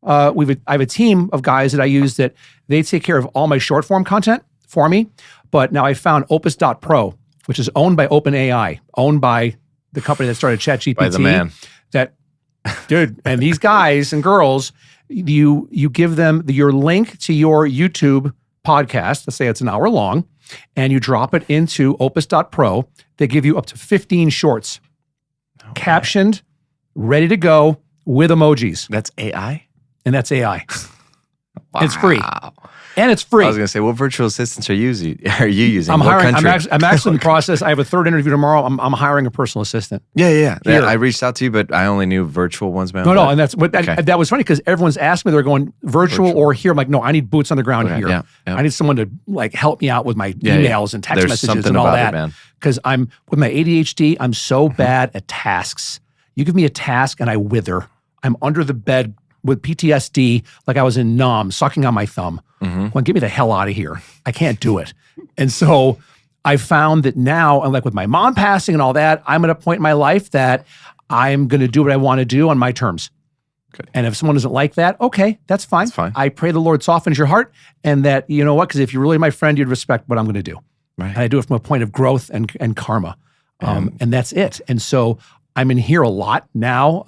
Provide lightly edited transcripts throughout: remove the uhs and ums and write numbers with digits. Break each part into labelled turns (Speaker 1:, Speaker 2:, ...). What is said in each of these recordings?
Speaker 1: I have a team of guys that I use that they take care of all my short form content for me. But now I found Opus.pro, which is owned by OpenAI, owned by the company that started ChatGPT.
Speaker 2: By the man.
Speaker 1: Dude, and these guys and girls, you give them your link to your YouTube podcast, let's say it's an hour long, and you drop it into Opus.pro. They give you up to 15 shorts, captioned, ready to go with emojis.
Speaker 2: That's AI?
Speaker 1: And that's AI.
Speaker 2: Wow.
Speaker 1: It's free. And it's free.
Speaker 2: I was going to say, what virtual assistants are you using?
Speaker 1: I'm hiring. I'm actually in the process. I have a third interview tomorrow. I'm hiring a personal assistant.
Speaker 2: Yeah. I reached out to you, but I only knew virtual ones, man.
Speaker 1: No, and that's what that was funny because everyone's asked me. They're going virtual or here. I'm like, no, I need boots on the ground here.
Speaker 2: Yeah.
Speaker 1: I need someone to like help me out with my emails and text messages and all that. Because I'm with my ADHD, I'm so bad at tasks. You give me a task and I wither. I'm under the bed with PTSD, like I was in Nam, sucking on my thumb. Well, get me the hell out of here. I can't do it. And so I found that now, and like with my mom passing and all that, I'm at a point in my life that I'm going to do what I want to do on my terms.
Speaker 2: Good.
Speaker 1: And if someone doesn't like that, okay, that's fine.
Speaker 2: That's fine.
Speaker 1: I pray the Lord softens your heart and that, you know what, because if you're really my friend, you'd respect what I'm going to do.
Speaker 2: Right.
Speaker 1: And I do it from a point of growth and karma. And that's it. And so I'm in here a lot now.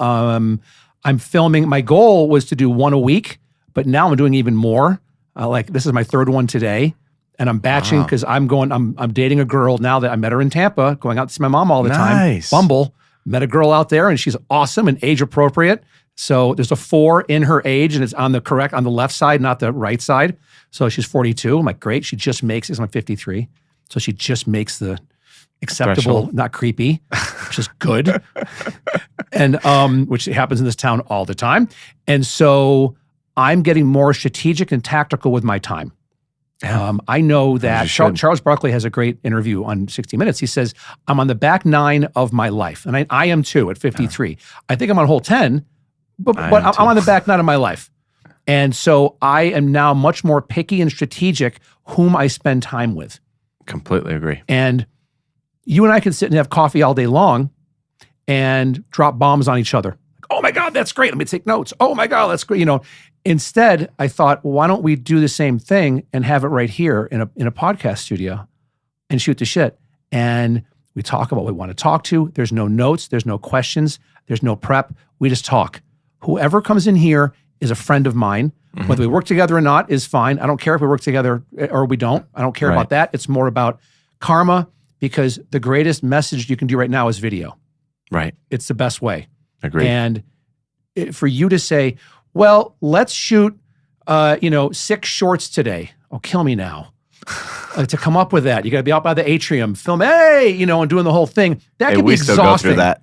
Speaker 1: I'm filming. My goal was to do one a week, but now I'm doing even more. Like this is my third one today, and I'm batching because I'm dating a girl now that I met her in Tampa, going out to see my mom all the time. Bumble, met a girl out there, and she's awesome and age appropriate. So there's a 4 in her age, and it's on the left side, not the right side. So she's 42. I'm like, great. She just makes it. I'm 53. So she just makes the acceptable,
Speaker 2: threshold.
Speaker 1: Not creepy, which is good. And which happens in this town all the time. And so I'm getting more strategic and tactical with my time. I know that Charles Barkley has a great interview on 60 Minutes. He says, I'm on the back 9 of my life. And I am too at 53. I think I'm on hole 10, but I'm on the back 9 of my life. And so I am now much more picky and strategic whom I spend time with.
Speaker 2: Completely agree.
Speaker 1: And you and I can sit and have coffee all day long and drop bombs on each other. Like, oh my God, that's great. Let me take notes. Oh my God, that's great. You know, instead I thought, well, why don't we do the same thing and have it right here in a podcast studio and shoot the shit. And we talk about what we want to talk to. There's no notes. There's no questions. There's no prep. We just talk. Whoever comes in here is a friend of mine. Whether we work together or not is fine. I don't care if we work together or we don't. I don't care about that. It's more about karma because the greatest message you can do right now is video.
Speaker 2: Right.
Speaker 1: It's the best way.
Speaker 2: Agreed.
Speaker 1: And for you to say, well, let's shoot, 6 shorts today. Oh, kill me now. To come up with that, you got to be out by the atrium, film, and doing the whole thing. That can be exhausting.
Speaker 2: Still go through that.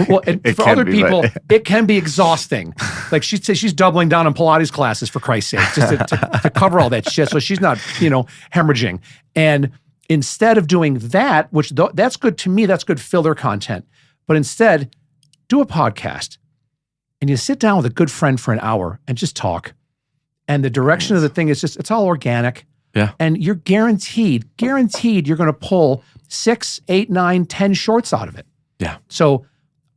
Speaker 1: Well, and for other people, it can be exhausting. Like she says, she's doubling down on Pilates classes for Christ's sake, just to cover all that shit. So she's not, hemorrhaging. And instead of doing that, which that's good to me, that's good filler content. But instead, do a podcast and you sit down with a good friend for an hour and just talk. And the direction of the thing is it's all organic.
Speaker 2: Yeah.
Speaker 1: And you're guaranteed you're going to pull 6, 8, 9, 10 shorts out of it.
Speaker 2: Yeah.
Speaker 1: So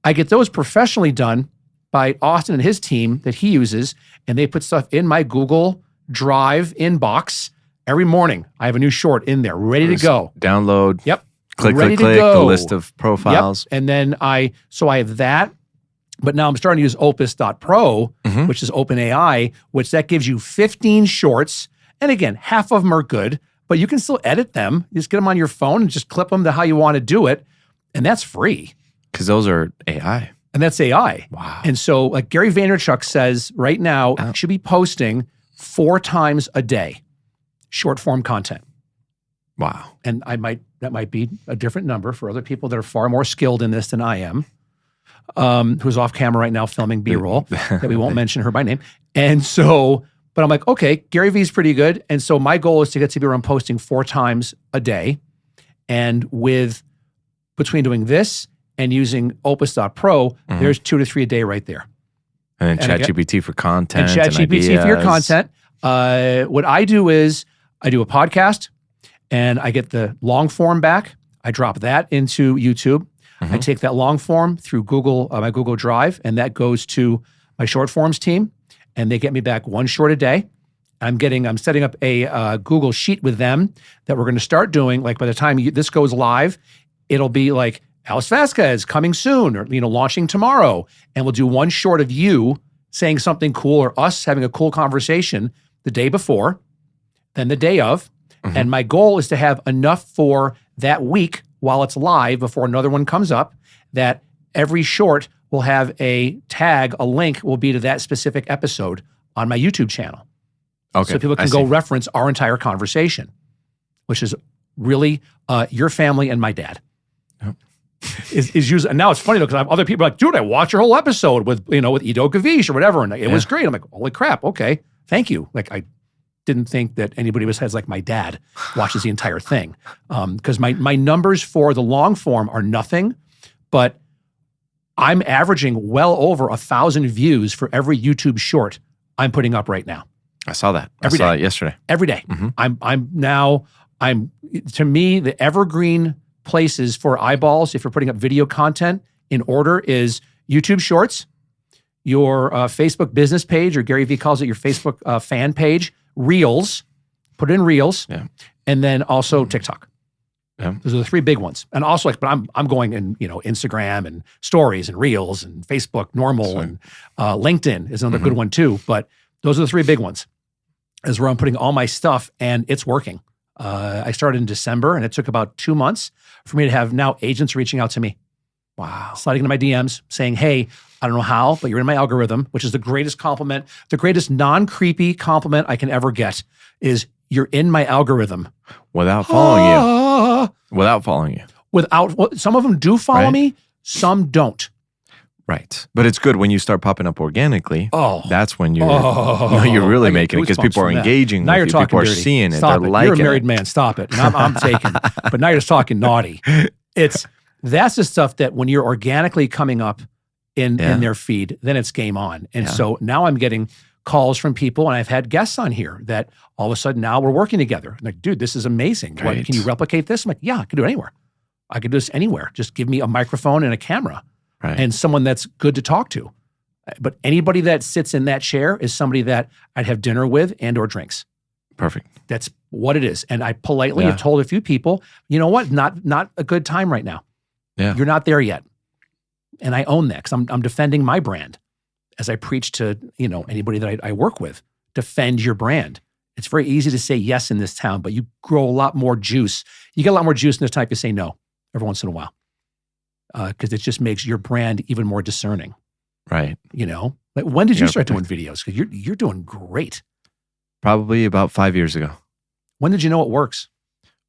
Speaker 1: I get those professionally done by Austin and his team that he uses, and they put stuff in my Google Drive inbox every morning. I have a new short in there, ready to go.
Speaker 2: Download.
Speaker 1: Yep.
Speaker 2: Click the list of profiles.
Speaker 1: Yep. And then I have that, but now I'm starting to use Opus.pro, which is OpenAI, which that gives you 15 shorts. And again, half of them are good, but you can still edit them. You just get them on your phone and just clip them to how you want to do it. And that's free.
Speaker 2: Because those are AI.
Speaker 1: And that's AI.
Speaker 2: Wow.
Speaker 1: And so like Gary Vaynerchuk says right now, you should be posting 4 times a day, short form content.
Speaker 2: Wow.
Speaker 1: And that might be a different number for other people that are far more skilled in this than I am, who's off camera right now filming B-roll, that we won't mention her by name. And so, but I'm like, okay, Gary V's pretty good. And so my goal is to get to be around posting 4 times a day. And between doing this and using Opus.pro, there's 2 to 3 a day right there.
Speaker 2: And then ChatGPT for content.
Speaker 1: And ChatGPT for your content. What I do is I do a podcast and I get the long form back. I drop that into YouTube. I take that long form through Google, my Google Drive, and that goes to my short forms team. and they get me back one short a day. I'm setting up a Google Sheet with them that we're going to start doing. Like by the time this goes live, it'll be like Alex Vazquez coming soon, or launching tomorrow, and we'll do one short of you saying something cool or us having a cool conversation the day before, then the day of, and my goal is to have enough for that week while it's live before another one comes up, that every short will have a tag, a link will be to that specific episode on my YouTube channel.
Speaker 2: Okay,
Speaker 1: so people can go reference our entire conversation, which is really your family and my dad.
Speaker 2: Yep.
Speaker 1: is used. And now it's funny though, because I have other people like, dude, I watched your whole episode with Ido Gavish or whatever, and it was great. I'm like, holy crap, okay, thank you. Like I didn't think that anybody besides like my dad watches the entire thing, because my numbers for the long form are nothing, but I'm averaging well over 1,000 views for every YouTube short I'm putting up right now.
Speaker 2: I saw that. I
Speaker 1: Every
Speaker 2: saw
Speaker 1: day.
Speaker 2: it yesterday.
Speaker 1: Every day. I'm to me, the evergreen places for eyeballs, if you're putting up video content in order, is YouTube Shorts, your Facebook business page, or Gary Vee calls it your Facebook fan page, Reels, put it in Reels, and then also TikTok.
Speaker 2: Yeah.
Speaker 1: Those are the three big ones. And also but I'm going in, Instagram and stories and Reels and Facebook normal and LinkedIn is another good one too. But those are the three big ones, is where I'm putting all my stuff, and it's working. I started in December, and it took about 2 months for me to have now agents reaching out to me.
Speaker 2: Wow.
Speaker 1: Sliding into my DMs saying, hey, I don't know how, but you're in my algorithm, which is the greatest compliment, the greatest non-creepy compliment I can ever get is you're in my algorithm.
Speaker 2: Without following you. Without following you.
Speaker 1: Some of them do follow me, some don't.
Speaker 2: Right. But it's good when you start popping up organically.
Speaker 1: Oh.
Speaker 2: That's when you're really making it, because people are engaging
Speaker 1: now
Speaker 2: with
Speaker 1: you're
Speaker 2: you.
Speaker 1: talking
Speaker 2: People are
Speaker 1: dirty.
Speaker 2: seeing it.
Speaker 1: Stop
Speaker 2: They're
Speaker 1: it.
Speaker 2: liking
Speaker 1: You're a married
Speaker 2: it.
Speaker 1: man. Stop it. And I'm taken. But now you're just talking naughty. That's the stuff that when you're organically coming up in their feed, then it's game on. And so now I'm getting calls from people, and I've had guests on here that all of a sudden now we're working together. I'm like, dude, this is amazing. What, can you replicate this? I'm like, yeah, I can do it anywhere. I can do this anywhere. Just give me a microphone and a camera.
Speaker 2: Right.
Speaker 1: And someone that's good to talk to. But anybody that sits in that chair is somebody that I'd have dinner with and or drinks.
Speaker 2: Perfect.
Speaker 1: That's what it is. And I politely have told a few people, you know what, not a good time right now.
Speaker 2: Yeah.
Speaker 1: You're not there yet. And I own that, because I'm defending my brand as I preach to anybody that I work with. Defend your brand. It's very easy to say yes in this town, but you grow a lot more juice. You get a lot more juice in this type to say no every once in a while. Because it just makes your brand even more discerning.
Speaker 2: Right.
Speaker 1: Like when did you start doing videos? Because you're doing great.
Speaker 2: Probably about 5 years ago.
Speaker 1: When did you know it works?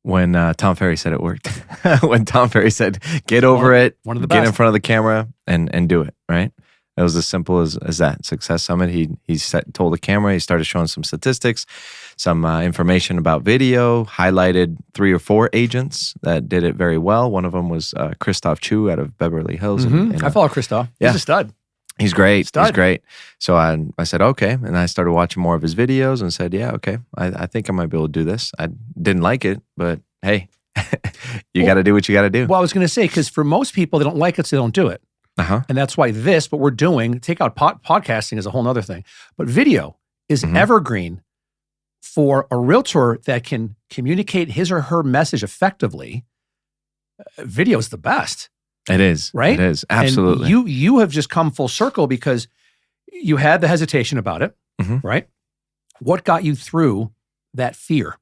Speaker 2: When Tom Ferry said it worked. When Tom Ferry said, get over it,
Speaker 1: one of the
Speaker 2: get
Speaker 1: best.
Speaker 2: in front of the camera and do it, right? It was as simple as that. Success Summit, he told the camera, he started showing some statistics, some information about video, highlighted 3 or 4 agents that did it very well. One of them was Christoph Chu out of Beverly Hills.
Speaker 1: I follow Christoph. He's a stud.
Speaker 2: He's great.
Speaker 1: Stud.
Speaker 2: He's great. So I said, okay. And I started watching more of his videos and said, yeah, okay. I think I might be able to do this. I didn't like it, but hey, you got to do what you got to do.
Speaker 1: Well, I was going to say, because for most people, they don't like it, so they don't do it. And that's why what we're doing, take out podcasting is a whole nother thing, but video is evergreen for a realtor that can communicate his or her message effectively. Video is the best.
Speaker 2: It is.
Speaker 1: Right?
Speaker 2: It is. Absolutely.
Speaker 1: And you have just come full circle because you had the hesitation about it, right? What got you through that fear?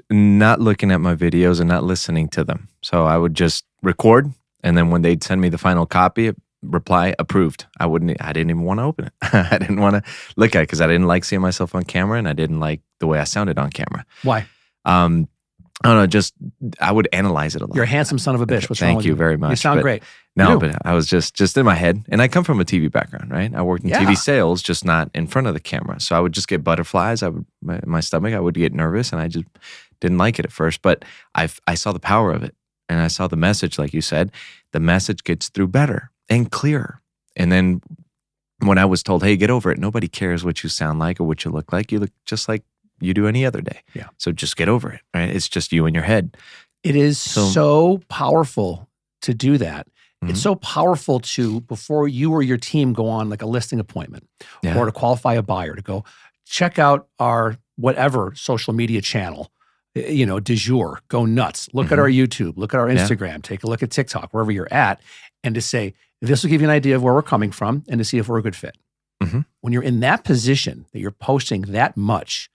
Speaker 2: Not looking at my videos and not listening to them. So I would just record, and then when they'd send me the final copy, reply approved. I didn't even want to open it. I didn't want to look at it because I didn't like seeing myself on camera, and I didn't like the way I sounded on camera.
Speaker 1: Why?
Speaker 2: I don't know, I would analyze it a lot.
Speaker 1: You're a handsome son of a bitch. What's wrong with
Speaker 2: Thank you very much.
Speaker 1: You sound great.
Speaker 2: No, but I was just in my head, and I come from a TV background, right? I worked in TV sales, just not in front of the camera. So I would just get butterflies. My stomach, I would get nervous, and I just didn't like it at first. But I saw the power of it, and I saw the message, like you said. The message gets through better and clearer. And then when I was told, hey, get over it, nobody cares what you sound like or what you look like. You look just like you do any other day.
Speaker 1: Yeah.
Speaker 2: So just get over it, right? It's just you in your head.
Speaker 1: It is so powerful to do that. It's so powerful to, before you or your team go on like a listing appointment
Speaker 2: Yeah.
Speaker 1: or to qualify a buyer, to go check out our whatever social media channel, du jour, go nuts. Look at our YouTube, look at our Instagram, take a look at TikTok, wherever you're at, and to say, this will give you an idea of where we're coming from and to see if we're a good fit. When you're in that position that you're posting that much,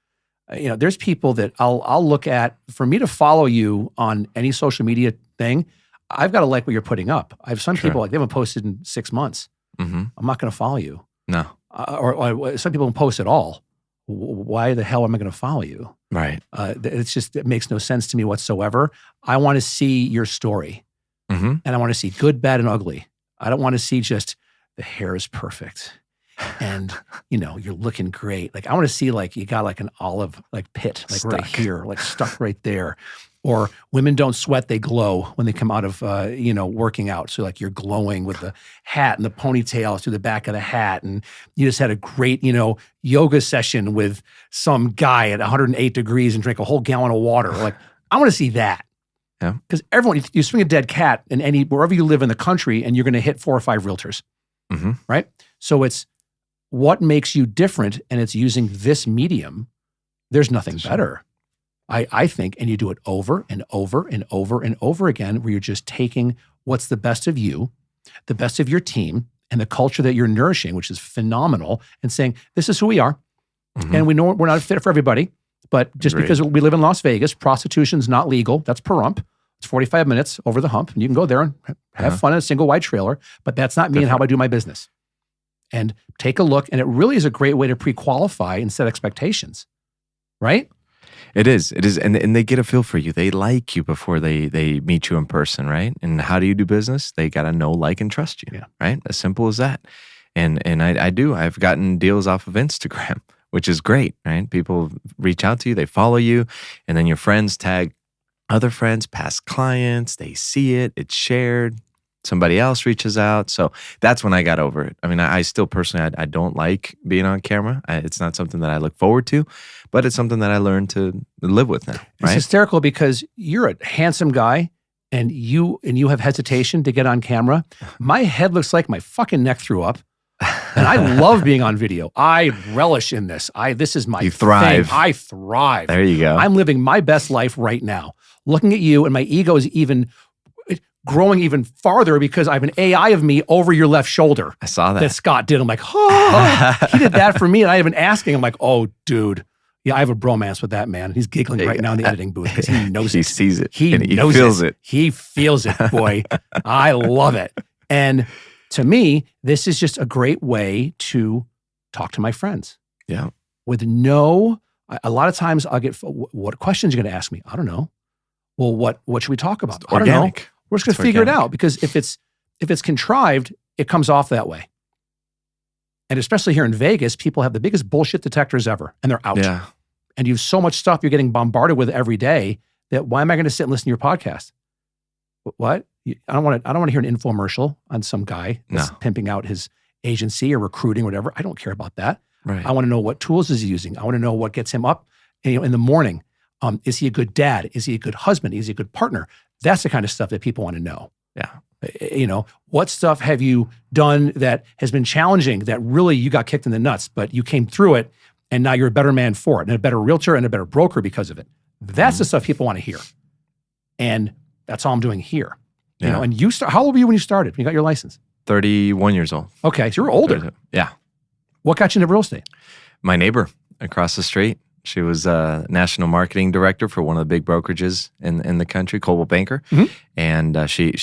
Speaker 1: there's people that I'll look at. For me to follow you on any social media thing, I've got to like what you're putting up. I have some people, like, they haven't posted in 6 months. I'm not going to follow you.
Speaker 2: No.
Speaker 1: Or some people don't post at all. Why the hell am I going to follow you?
Speaker 2: Right.
Speaker 1: It makes no sense to me whatsoever. I want to see your story. And I want to see good, bad, and ugly. I don't want to see just the hair is perfect and you're looking great. Like, I want to see like you got like an olive like pit like
Speaker 2: Stuck.
Speaker 1: right here, like stuck right there. Or women don't sweat, they glow when they come out of working out. So like you're glowing with the hat and the ponytail through the back of the hat, and you just had a great yoga session with some guy at 108 degrees and drank a whole gallon of water. Like, I want to see that.
Speaker 2: Yeah.
Speaker 1: Because everyone, you swing a dead cat in wherever you live in the country, and you're going to hit 4 or 5 realtors, right? So it's what makes you different, and it's using this medium. There's nothing better, I think, and you do it over and over and over and over again, where you're just taking what's the best of you, the best of your team, and the culture that you're nourishing, which is phenomenal, and saying, this is who we are, and we know we're not a fit for everybody. But just because we live in Las Vegas, prostitution's not legal. That's per rump. It's 45 minutes over the hump, and you can go there and have fun in a single wide trailer. But that's not me and how I do my business. And take a look, and it really is a great way to pre-qualify and set expectations, right?
Speaker 2: It is, and they get a feel for you. They like you before they meet you in person, right? And how do you do business? They got to know, like, and trust you, right? As simple as that. And I've gotten deals off of Instagram, which is great, right? People reach out to you, they follow you, and then your friends tag other friends, past clients, they see it, it's shared, somebody else reaches out. So that's when I got over it. I mean, I still personally, I don't like being on camera. It's not something that I look forward to, but it's something that I learned to live with now, right?
Speaker 1: It's hysterical because you're a handsome guy and you have hesitation to get on camera. My head looks like my fucking neck threw up. And I love being on video. I relish in this. This is my
Speaker 2: You thrive.
Speaker 1: thing. I thrive.
Speaker 2: There you go.
Speaker 1: I'm living my best life right now. Looking at you, and my ego is even growing even farther because I have an AI of me over your left shoulder.
Speaker 2: I saw that.
Speaker 1: That Scott did. I'm like, oh, he did that for me. And I have been asking. I'm like, oh, dude. Yeah, I have a bromance with that man. He's giggling right now in the editing booth because he knows
Speaker 2: He
Speaker 1: it.
Speaker 2: sees it.
Speaker 1: He
Speaker 2: knows feels it.
Speaker 1: He feels it, boy. I love it. And to me, this is just a great way to talk to my friends.
Speaker 2: Yeah.
Speaker 1: With a lot of times I'll get, what questions are you going to ask me? I don't know. Well, what should we talk about? I don't know. We're just going to figure it out, because if it's contrived, it comes off that way. And especially here in Vegas, people have the biggest bullshit detectors ever, and they're out.
Speaker 2: Yeah.
Speaker 1: And you have so much stuff you're getting bombarded with every day that why am I going to sit and listen to your podcast? What? I don't want to hear an infomercial on some guy that's pimping out his agency or recruiting or whatever. I don't care about that.
Speaker 2: Right.
Speaker 1: I want to know what tools is he using. I want to know what gets him up in the morning. Is he a good dad? Is he a good husband? Is he a good partner? That's the kind of stuff that people want to know.
Speaker 2: Yeah.
Speaker 1: What stuff have you done that has been challenging, that really you got kicked in the nuts, but you came through it, and now you're a better man for it, and a better realtor and a better broker because of it. That's the stuff people want to hear. And that's all I'm doing here. And how old were you when you started, when you got your license?
Speaker 2: 31 years old.
Speaker 1: Okay, so you were older.
Speaker 2: Yeah.
Speaker 1: What got you into real estate?
Speaker 2: My neighbor across the street. She was a national marketing director for one of the big brokerages in the country, Coldwell Banker. And she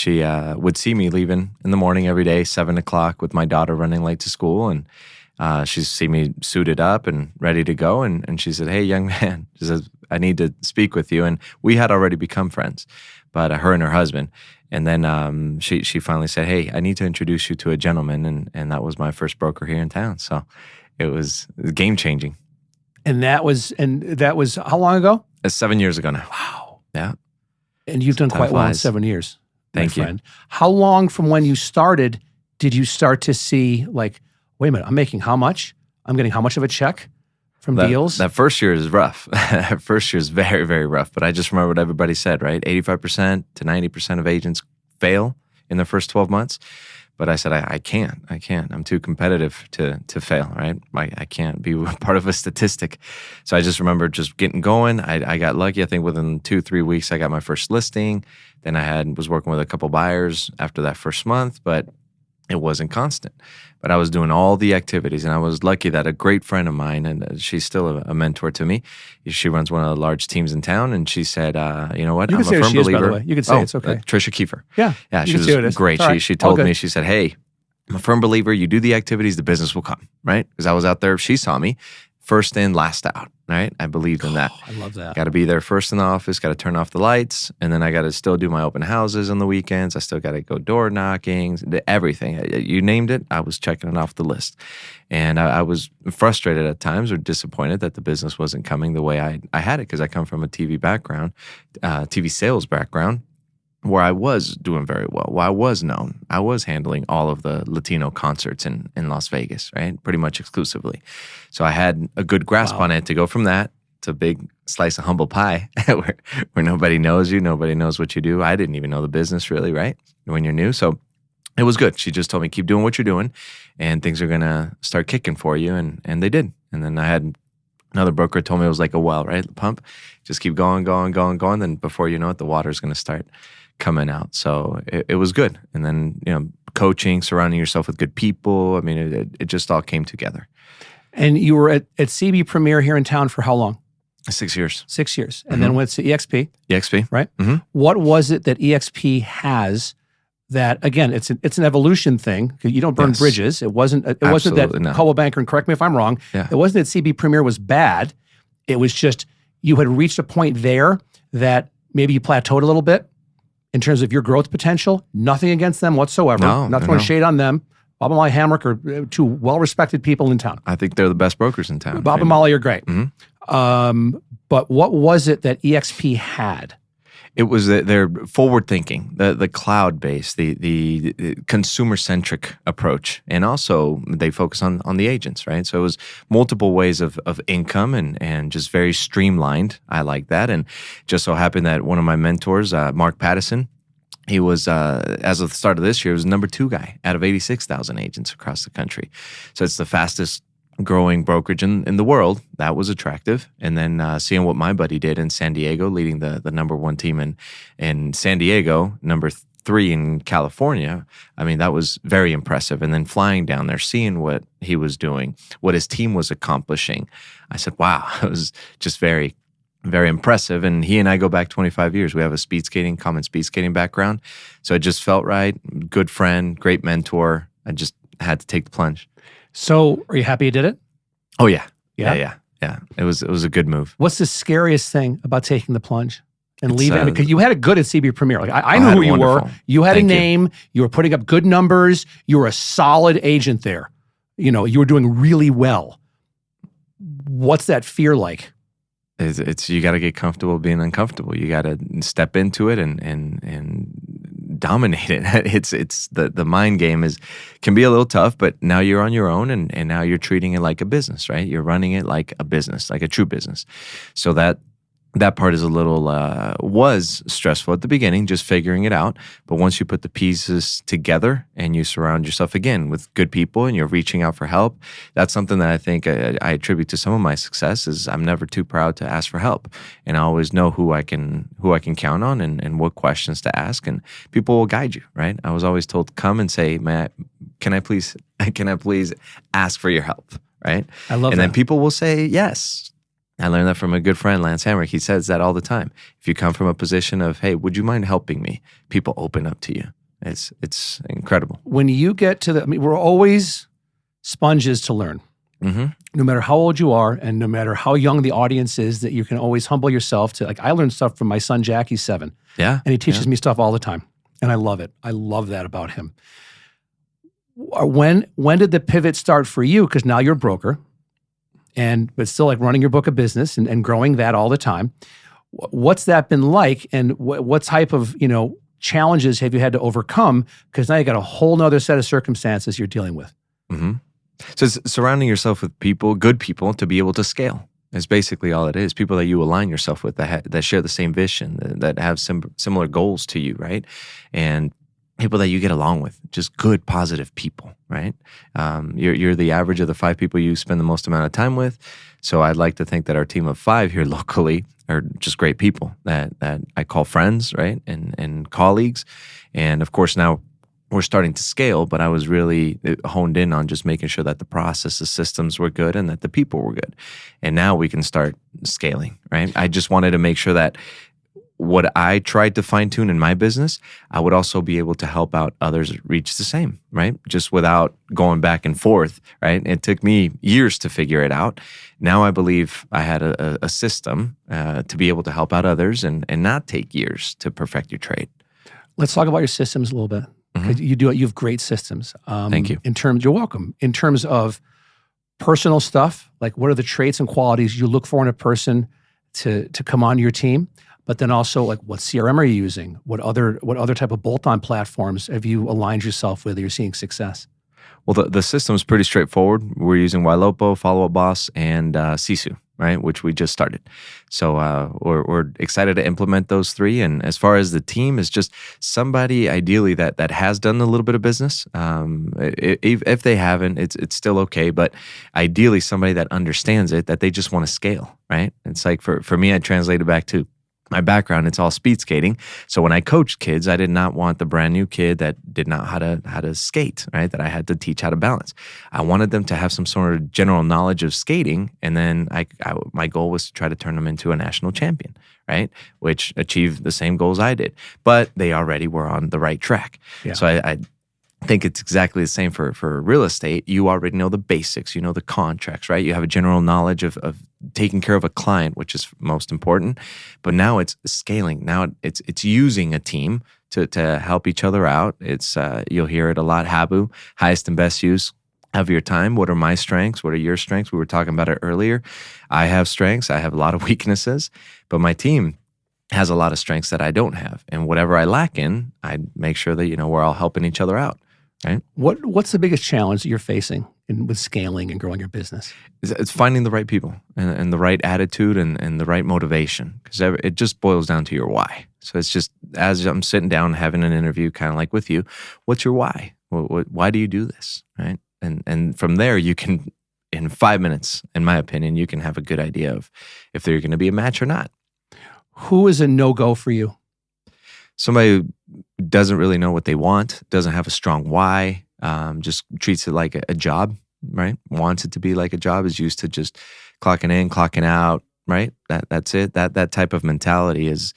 Speaker 2: would see me leaving in the morning every day, 7 o'clock, with my daughter running late to school. And she'd see me suited up and ready to go. And she said, "Hey, young man," she says, "I need to speak with you." And we had already become friends, but her and her husband. And then she finally said, "Hey, I need to introduce you to a gentleman." And that was my first broker here in town. So it was game changing.
Speaker 1: And that was how long ago?
Speaker 2: 7 years ago now.
Speaker 1: Wow.
Speaker 2: Yeah.
Speaker 1: And you've done quite well in 7 years.
Speaker 2: Thank you.
Speaker 1: Friend. How long from when you started did you start to see, like, wait a minute, I'm making how much? I'm getting how much of a check from deals?
Speaker 2: That first year is rough. That first year is very, very rough. But I just remember what everybody said, right? 85% to 90% of agents fail in the first 12 months. But I said, I can't. I'm too competitive to fail, right? I can't be part of a statistic. So I just remember just getting going. I got lucky. I think within 2-3 weeks, I got my first listing. Then was working with a couple buyers after that first month, but it wasn't constant. But I was doing all the activities, and I was lucky that a great friend of mine, and she's still a mentor to me. She runs one of the large teams in town, and she said, "You know what?
Speaker 1: You can
Speaker 2: I'm
Speaker 1: say
Speaker 2: a
Speaker 1: who
Speaker 2: firm
Speaker 1: she is, by
Speaker 2: believer."
Speaker 1: the way. You can say it's okay.
Speaker 2: Trisha Kiefer.
Speaker 1: Yeah,
Speaker 2: yeah,
Speaker 1: you
Speaker 2: she
Speaker 1: can say who it
Speaker 2: was
Speaker 1: is.
Speaker 2: great.
Speaker 1: All right.
Speaker 2: She
Speaker 1: All
Speaker 2: told
Speaker 1: good.
Speaker 2: me, she said, "Hey, I'm a firm believer. You do the activities, the business will come." Right? Because I was out there. She saw me first in, last out. Right? I believed in that.
Speaker 1: I love that.
Speaker 2: Got to be there first in the office, got to turn off the lights, and then I got to still do my open houses on the weekends. I still got to go door knocking, everything. You named it, I was checking it off the list. And I was frustrated at times or disappointed that the business wasn't coming the way I had it, because I come from a TV background, TV sales background, where I was doing very well, where I was known. I was handling all of the Latino concerts in Las Vegas, right? Pretty much exclusively. So I had a good grasp on it to go from that to a big slice of humble pie where nobody knows you, nobody knows what you do. I didn't even know the business really, right? When you're new. So it was good. She just told me, keep doing what you're doing and things are going to start kicking for you. And they did. And then I had another broker told me it was like a well, right? The pump, just keep going. Then before you know it, the water's going to start coming out. So it was good. And then, coaching, surrounding yourself with good people. I mean, it just all came together.
Speaker 1: And you were at CB Premier here in town for how long?
Speaker 2: 6 years.
Speaker 1: 6 years. And then went to EXP.
Speaker 2: EXP.
Speaker 1: Right?
Speaker 2: Mm-hmm.
Speaker 1: What was it that EXP has that, again, it's an evolution thing. You don't burn bridges. It wasn't that Coldwell Banker, and correct me if I'm wrong, it wasn't that CB Premier was bad. It was just you had reached a point there that maybe you plateaued a little bit in terms of your growth potential. Nothing against them whatsoever. Not throwing shade on them. Bob and Molly Hamrick are two well-respected people in town.
Speaker 2: I think they're the best brokers in town.
Speaker 1: Bob and Molly are great.
Speaker 2: Mm-hmm.
Speaker 1: But what was it that EXP had?
Speaker 2: It was their forward thinking, the cloud base, the consumer centric approach, and also they focus on the agents, right? So it was multiple ways of income and just very streamlined. I like that, and just so happened that one of my mentors, Mark Pattison, he was as of the start of this year, was number 2 guy out of 86,000 agents across the country. So it's the fastest growing brokerage in the world. That was attractive. And then seeing what my buddy did in San Diego, leading the number 1 team in San Diego, number 3 in California. I mean, that was very impressive. And then flying down there, seeing what he was doing, what his team was accomplishing. I said, wow, it was just very, very impressive. And he and I go back 25 years. We have a common speed skating background. So it just felt right. Good friend, great mentor. I just had to take the plunge.
Speaker 1: So, are you happy you did it?
Speaker 2: Oh yeah.
Speaker 1: Yeah.
Speaker 2: It was a good move.
Speaker 1: What's the scariest thing about taking the plunge and leaving? Because you had it good at CB Premier. Like I knew who you were. You had a name. You were putting up good numbers. You were a solid agent there. You were doing really well. What's that fear like?
Speaker 2: It's you got to get comfortable being uncomfortable. You got to step into it and dominate it. It's the mind game can be a little tough, but now you're on your own and now you're treating it like a business, right? You're running it like a business, like a true business. So that part is a little was stressful at the beginning, just figuring it out. But once you put the pieces together and you surround yourself again with good people and you're reaching out for help, that's something that I think I attribute to some of my success. Is I'm never too proud to ask for help, and I always know who I can count on and what questions to ask, and people will guide you. Right? I was always told, come and say, can I please ask for your help? Right?
Speaker 1: I love that.
Speaker 2: And then people will say yes. I learned that from a good friend, Lance Hamrick. He says that all the time. If you come from a position of, hey, would you mind helping me? People open up to you. It's incredible.
Speaker 1: When you get to we're always sponges to learn.
Speaker 2: Mm-hmm.
Speaker 1: No matter how old you are and no matter how young the audience is, that you can always humble yourself to, I learned stuff from my son, Jack. He's 7.
Speaker 2: Yeah.
Speaker 1: And he teaches me stuff all the time. And I love it. I love that about him. When did the pivot start for you? Because now you're a broker. But still like running your book of business and growing that all the time. What's that been like? And what type of, challenges have you had to overcome? Because now you got a whole nother set of circumstances you're dealing with.
Speaker 2: Mm-hmm. So it's surrounding yourself with people, good people, to be able to scale. It's basically all it is. People that you align yourself with that share the same vision, that have similar goals to you, right? And people that you get along with, just good, positive people, right? You're the average of the 5 people you spend the most amount of time with. So I'd like to think that our team of 5 here locally are just great people that I call friends, right? And colleagues. And of course, now we're starting to scale, but I was really honed in on just making sure that the processes, systems were good and that the people were good. And now we can start scaling, right? I just wanted to make sure that what I tried to fine tune in my business, I would also be able to help out others reach the same, right? Just without going back and forth, right? It took me years to figure it out. Now I believe I had a system to be able to help out others and not take years to perfect your trade.
Speaker 1: Let's talk about your systems a little bit. Because you have great systems.
Speaker 2: Thank you.
Speaker 1: You're welcome. In terms of personal stuff, like what are the traits and qualities you look for in a person to come onto your team? But then also, like, what CRM are you using? What other type of bolt-on platforms have you aligned yourself with? You're seeing success.
Speaker 2: Well, the system's pretty straightforward. We're using Ylopo, Follow Up Boss, and Sisu, right? Which we just started. So we're excited to implement those 3. And as far as the team, is just somebody ideally that has done a little bit of business. If they haven't, it's still okay. But ideally, somebody that understands it, that they just want to scale, right? It's like for me, I translated back to my background, it's all speed skating. So when I coached kids, I did not want the brand new kid that did not know how to skate, right? That I had to teach how to balance. I wanted them to have some sort of general knowledge of skating, and then my goal was to try to turn them into a national champion, right? Which achieved the same goals I did, but they already were on the right track. Yeah. So I think it's exactly the same for real estate. You already know the basics, you know the contracts, right? You have a general knowledge of taking care of a client, which is most important. But now it's scaling. Now it's using a team to help each other out. It's you'll hear it a lot. HABU, highest and best use of your time. What are my strengths? What are your strengths? We were talking about it earlier. I have strengths. I have a lot of weaknesses, but my team has a lot of strengths that I don't have. And whatever I lack in, I make sure that we're all helping each other out. Right?
Speaker 1: What's the biggest challenge that you're facing with scaling and growing your business?
Speaker 2: It's finding the right people and the right attitude and the right motivation, because it just boils down to your why. So it's just, as I'm sitting down having an interview, kind of like with you, what's your why? Why do you do this? Right? And from there, you can, in 5 minutes, in my opinion, you can have a good idea of if they're going to be a match or not.
Speaker 1: Who is a no-go for you?
Speaker 2: Somebody who doesn't really know what they want, doesn't have a strong why, just treats it like a job, right? Wants it to be like a job, is used to just clocking in, clocking out, right? That's it. That type of mentality is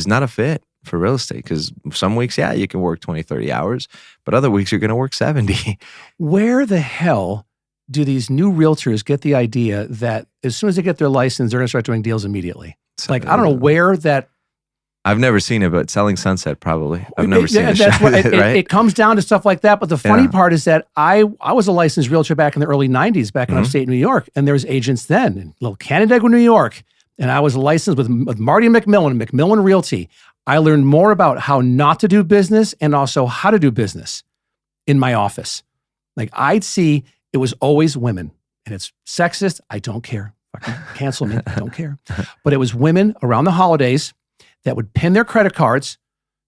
Speaker 2: not a fit for real estate, because some weeks, yeah, you can work 20, 30 hours, but other weeks you're going to work 70.
Speaker 1: Where the hell do these new realtors get the idea that as soon as they get their license, they're going to start doing deals immediately? Like, I don't know where that...
Speaker 2: I've never seen it, but Selling Sunset probably. I've never seen it.
Speaker 1: That's what it comes down to stuff like that. But the funny part is that I was a licensed realtor back in the early 90s, back in upstate New York, and there was agents then in little Canandaigua, New York, and I was licensed with Marty McMillan Realty. I learned more about how not to do business and also how to do business in my office. Like, I'd see it was always women, and it's sexist. I don't care. Fucking cancel me. I don't care. But it was women around the holidays that would pin their credit cards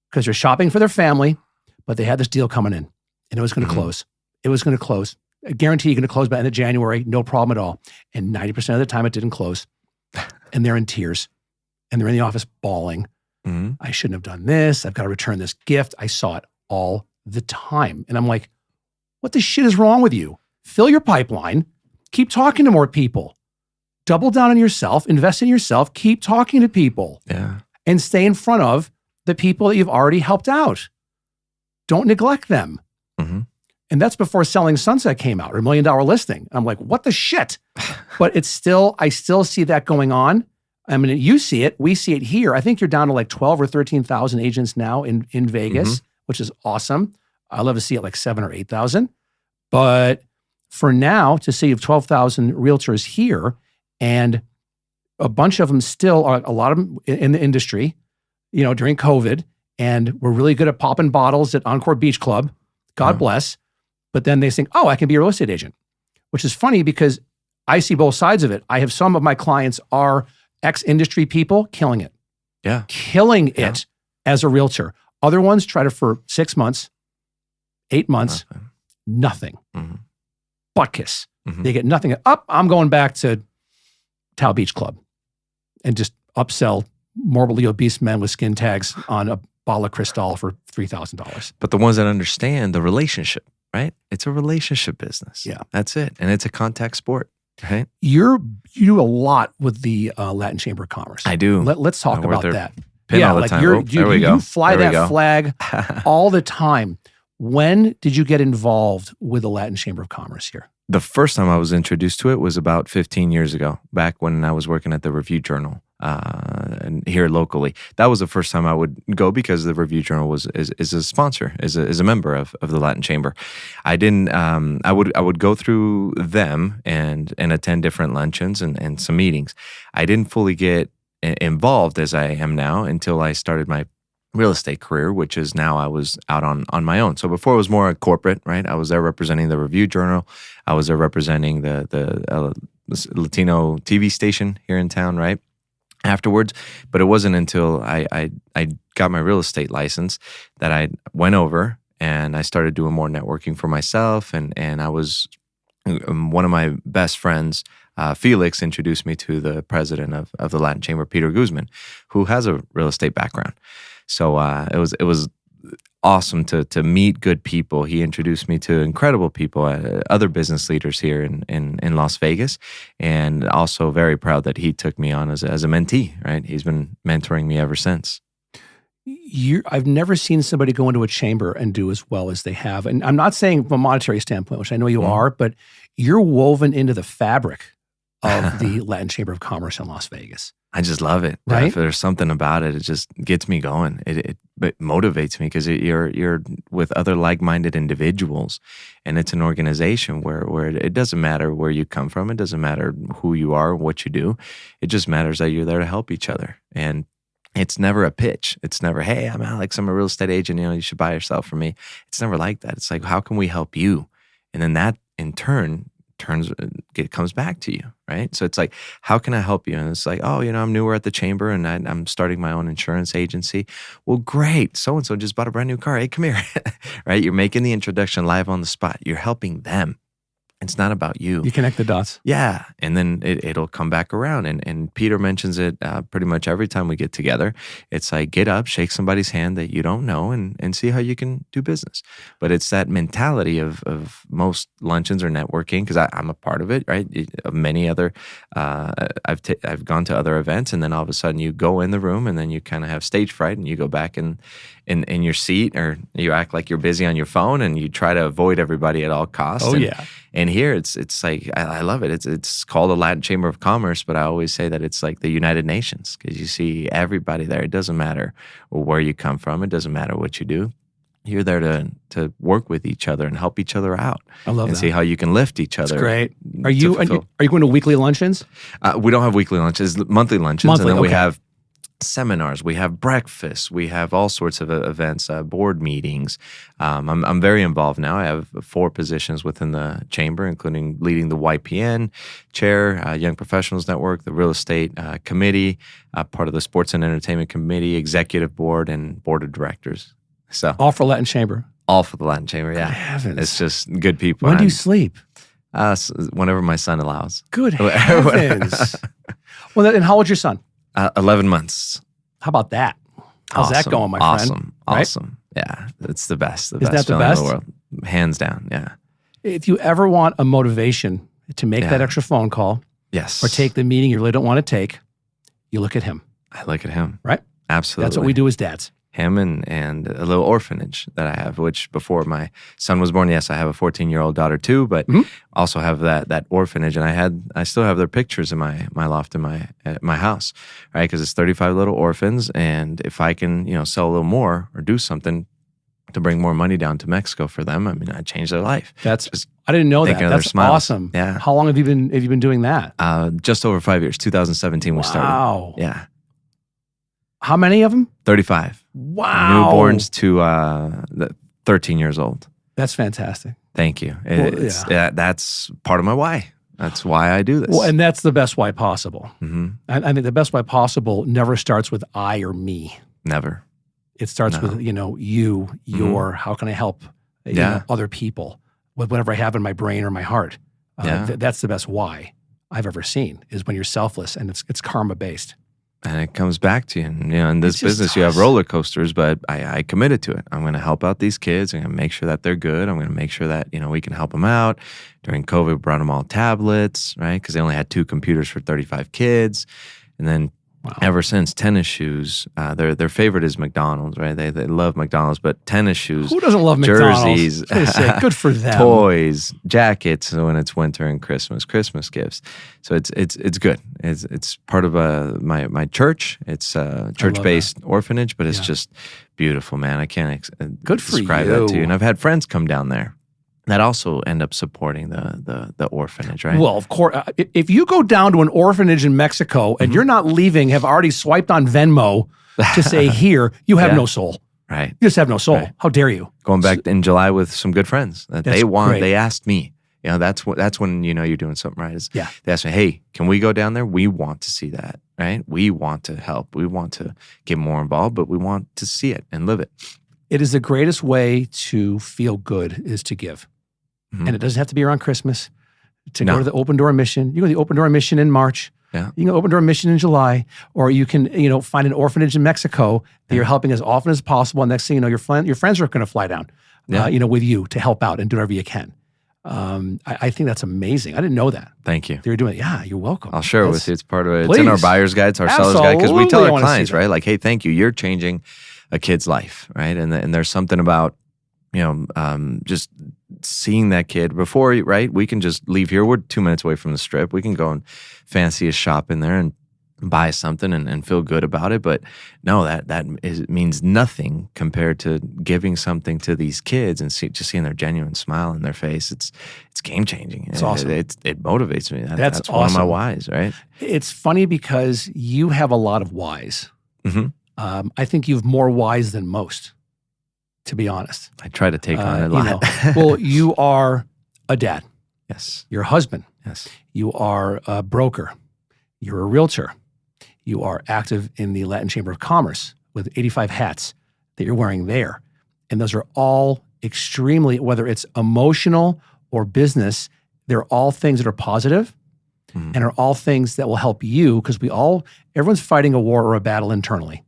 Speaker 1: because they're shopping for their family, but they had this deal coming in and it was going to close. It was going to close. I guarantee you're going to close by the end of January, no problem at all. And 90% of the time it didn't close. And they're in tears and they're in the office bawling. I shouldn't have done this. I've got to return this gift. I saw it all the time. And I'm like, what the shit is wrong with you? Fill your pipeline. Keep talking to more people. Double down on yourself. Invest in yourself. Keep talking to people.
Speaker 2: Yeah.
Speaker 1: And stay in front of the people that you've already helped out. Don't neglect them. And that's before Selling Sunset came out, or $1 Million Listing. I'm like, what the shit? But I still see that going on. I mean, you see it, we see it here. I think you're down to like 12 or 13,000 agents now in Vegas, which is awesome. I'd love to see it like 7 or 8,000. But for now, to see you have 12,000 realtors here, and a bunch of them still are, a lot of them in the industry, during COVID, and we're really good at popping bottles at Encore Beach Club. God bless. But then they think, oh, I can be a real estate agent, which is funny because I see both sides of it. I have some of my clients are ex-industry people killing it.
Speaker 2: Yeah.
Speaker 1: Killing it as a realtor. Other ones tried it for 6 months, 8 months, nothing. Butt kiss. They get nothing. I'm going back to Tao Beach Club and just upsell morbidly obese men with skin tags on a bottle of Cristal for $3,000.
Speaker 2: But the ones that understand the relationship, right? It's a relationship business.
Speaker 1: Yeah.
Speaker 2: That's it. And it's a contact sport, right?
Speaker 1: You do a lot with the Latin Chamber of Commerce.
Speaker 2: I do.
Speaker 1: Let's talk about that.
Speaker 2: Pin all the time. There we go.
Speaker 1: You fly that flag all the time. When did you get involved with the Latin Chamber of Commerce here?
Speaker 2: The first time I was introduced to it was about 15 years ago, back when I was working at the Review Journal and here locally. That was the first time I would go because the Review Journal is a sponsor, is a member of the Latin Chamber. I didn't. I would go through them and attend different luncheons and some meetings. I didn't fully get involved as I am now until I started my real estate career, which is now I was out on my own. So before it was more corporate, right? I was there representing the Review Journal. I was there representing the Latino TV station here in town, right? Afterwards, but it wasn't until I got my real estate license that I went over and I started doing more networking for myself. And I was one of my best friends, Felix, introduced me to the president of the Latin Chamber, Peter Guzman, who has a real estate background. So it was awesome to meet good people. He introduced me to incredible people, other business leaders here in Las Vegas, and also very proud that he took me on as a mentee. Right, he's been mentoring me ever since.
Speaker 1: I've never seen somebody go into a chamber and do as well as they have, and I'm not saying from a monetary standpoint, which I know you are, but you're woven into the fabric of the Latin Chamber of Commerce in Las Vegas.
Speaker 2: I just love it.
Speaker 1: Right?
Speaker 2: If there's something about it, it just gets me going. It motivates me because you're with other like-minded individuals, and it's an organization where it doesn't matter where you come from. It doesn't matter who you are, what you do. It just matters that you're there to help each other. And it's never a pitch. It's never, hey, I'm Alex. I'm a real estate agent. You should buy yourself from me. It's never like that. It's like, how can we help you? And then that in turn it comes back to you, right? So it's like, how can I help you? And it's like, oh, I'm newer at the chamber and I'm starting my own insurance agency. Well, great. So-and-so just bought a brand new car. Hey, come here, right? You're making the introduction live on the spot. You're helping them. It's not about you.
Speaker 1: You connect the dots.
Speaker 2: Yeah. And then it'll come back around. And Peter mentions it pretty much every time we get together. It's like, get up, shake somebody's hand that you don't know and see how you can do business. But it's that mentality of most luncheons or networking, because I'm a part of it, right? Of many other, I've gone to other events, and then all of a sudden you go in the room and then you kind of have stage fright and you go back in your seat, or you act like you're busy on your phone and you try to avoid everybody at all costs.
Speaker 1: Oh, yeah.
Speaker 2: And here it's like, I love it. It's called the Latin Chamber of Commerce, but I always say that it's like the United Nations, because you see everybody there. It doesn't matter where you come from. It doesn't matter what you do. You're there to work with each other and help each other out.
Speaker 1: I love
Speaker 2: and
Speaker 1: that.
Speaker 2: see how you can lift each other.
Speaker 1: That's great. Are you going to weekly luncheons?
Speaker 2: We don't have weekly lunches, monthly luncheons. And then we
Speaker 1: okay.
Speaker 2: have seminars, we have breakfast, we have all sorts of events, board meetings. I'm very involved now. I have 4 positions within the chamber, including leading the YPN chair, Young Professionals Network, the real estate committee, part of the sports and entertainment committee, executive board, and board of directors. So
Speaker 1: all for Latin Chamber.
Speaker 2: All for the Latin Chamber. Yeah,
Speaker 1: Good heavens.
Speaker 2: It's just good people.
Speaker 1: When do you sleep?
Speaker 2: Whenever my son allows.
Speaker 1: Good heavens. Well, and how old's your son?
Speaker 2: 11 months.
Speaker 1: How about that? How's that going, my friend?
Speaker 2: Awesome. Yeah, it's the best.
Speaker 1: Isn't
Speaker 2: best
Speaker 1: that the
Speaker 2: feeling
Speaker 1: best?
Speaker 2: in the world. Hands down, yeah.
Speaker 1: If you ever want a motivation to make that extra phone call,
Speaker 2: yes,
Speaker 1: or take the meeting you really don't want to take, you look at him.
Speaker 2: I look at him.
Speaker 1: Right?
Speaker 2: Absolutely.
Speaker 1: That's what we do as dads.
Speaker 2: Him and a little orphanage that I have, which before my son was born, yes, I have a 14-year-old daughter too, but also have that orphanage. And I still have their pictures in my loft in my house, right? Because it's 35 little orphans. And if I can, sell a little more or do something to bring more money down to Mexico for them, I mean, I changed their life.
Speaker 1: I didn't know that. That's awesome.
Speaker 2: Yeah.
Speaker 1: How long have you been doing that?
Speaker 2: Just over 5 years. 2017 we started.
Speaker 1: Wow.
Speaker 2: Yeah.
Speaker 1: How many of them?
Speaker 2: 35.
Speaker 1: Wow.
Speaker 2: Newborns to 13 years old.
Speaker 1: That's fantastic.
Speaker 2: Thank you. That's part of my why. That's why I do this.
Speaker 1: Well, and that's the best why possible.
Speaker 2: Mm-hmm.
Speaker 1: I think the best why possible never starts with I or me.
Speaker 2: Never.
Speaker 1: It starts with, your, how can I help other people with whatever I have in my brain or my heart. That's the best why I've ever seen, is when you're selfless and it's karma based.
Speaker 2: And it comes back to you. And, in this business, you have roller coasters, but I committed to it. I'm going to help out these kids. I'm going to make sure that they're good. I'm going to make sure that, we can help them out. During COVID, we brought them all tablets, right? Because they only had 2 computers for 35 kids. And then ever since, tennis shoes, their favorite is McDonald's, right? They love McDonald's, but tennis shoes,
Speaker 1: who doesn't love
Speaker 2: jerseys,
Speaker 1: McDonald's? Good for them.
Speaker 2: Toys, jackets when it's winter and Christmas gifts. So it's good. It's part of my church. It's a church-based orphanage, but it's just beautiful, man. I can't describe that to you. And I've had friends come down there that also end up supporting the orphanage, right?
Speaker 1: Well, of course, if you go down to an orphanage in Mexico and you're not leaving, have already swiped on Venmo to say here, you have no soul.
Speaker 2: Right.
Speaker 1: You just have no soul. Right. How dare you?
Speaker 2: Going back in July with some good friends that they asked me. That's when you're doing something right. They asked me, hey, can we go down there? We want to see that, right? We want to help. We want to get more involved, but we want to see it and live it.
Speaker 1: It is the greatest way to feel good is to give. And it doesn't have to be around Christmas to go to the open door mission. You go to the open door mission in March.
Speaker 2: Yeah. You
Speaker 1: can go open door mission in July, or you can, find an orphanage in Mexico that you're helping as often as possible. And next thing you know, your friends are going to fly down, with you to help out and do whatever you can. I think that's amazing. I didn't know that.
Speaker 2: Thank you.
Speaker 1: You're doing it. Yeah, you're welcome.
Speaker 2: I'll share it with you. It's part of it. It's in our buyer's guide. It's our seller's guide. Because we tell our clients, right? Like, hey, thank you. You're changing a kid's life, right? And there's something about, just seeing that kid before, right? We can just leave here. We're 2 minutes away from the strip. We can go and fancy a shop in there and buy something and feel good about it. But no, that means nothing compared to giving something to these kids and just seeing their genuine smile in their face. It's game changing.
Speaker 1: It's awesome.
Speaker 2: It motivates me. That's
Speaker 1: awesome.
Speaker 2: One of my whys, right?
Speaker 1: It's funny because you have a lot of whys. I think you have more whys than most, to be honest.
Speaker 2: I try to take on it a lot.
Speaker 1: Well, you are a dad.
Speaker 2: Yes.
Speaker 1: You're a husband.
Speaker 2: Yes.
Speaker 1: You are a broker. You're a realtor. You are active in the Latin Chamber of Commerce with 85 hats that you're wearing there. And those are all extremely, whether it's emotional or business, they're all things that are positive and are all things that will help you, because everyone's fighting a war or a battle internally.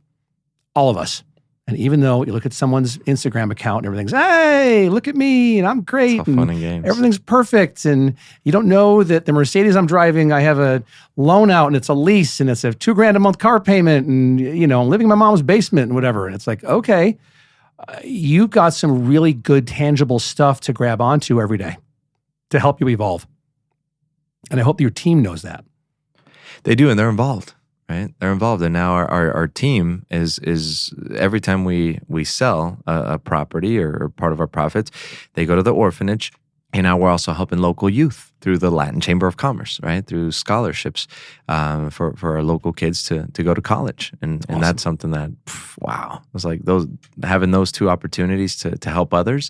Speaker 1: All of us. And even though you look at someone's Instagram account and everything's, hey, look at me, and I'm great,
Speaker 2: it's all fun and games.
Speaker 1: Everything's perfect, and you don't know that the Mercedes I'm driving, I have a loan out, and it's a lease, and it's a $2,000 a month car payment, and I'm living in my mom's basement and whatever. And it's like, okay, you've got some really good, tangible stuff to grab onto every day to help you evolve. And I hope your team knows that.
Speaker 2: They do, and they're involved. Right, they're involved, and now our team is every time we sell a property or part of our profits, they go to the orphanage, and now we're also helping local youth through the Latin Chamber of Commerce, right, through scholarships for our local kids to go to college, and that's something that wow, it's like having those 2 opportunities to help others.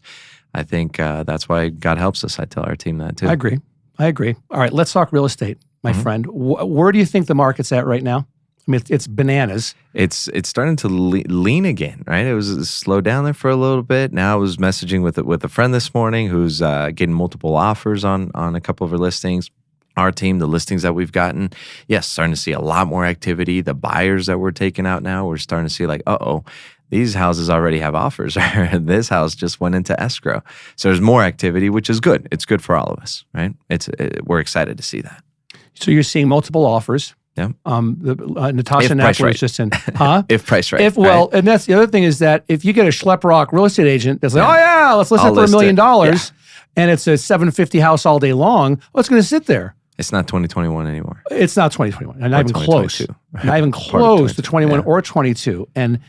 Speaker 2: I think that's why God helps us. I tell our team that too.
Speaker 1: I agree. All right, let's talk real estate. My friend, where do you think the market's at right now? I mean, it's bananas.
Speaker 2: It's starting to lean again, right? It was slowed down there for a little bit. Now I was messaging with a friend this morning who's getting multiple offers on a couple of her listings. Our team, the listings that we've gotten, yes, starting to see a lot more activity. The buyers that we're taking out now, we're starting to see like, these houses already have offers. This house just went into escrow. So there's more activity, which is good. It's good for all of us, right? We're excited to see that. So
Speaker 1: you're seeing multiple offers.
Speaker 2: Yeah.
Speaker 1: Natasha Knappler is just in,
Speaker 2: if price right.
Speaker 1: And that's the other thing is that if you get a schlep rock real estate agent that's like, let's list it for $1 million, and it's a 750 house all day long, it's going to sit there.
Speaker 2: It's not 2021 anymore.
Speaker 1: It's not 2021, and not even close. Not even close to 21 or 22. And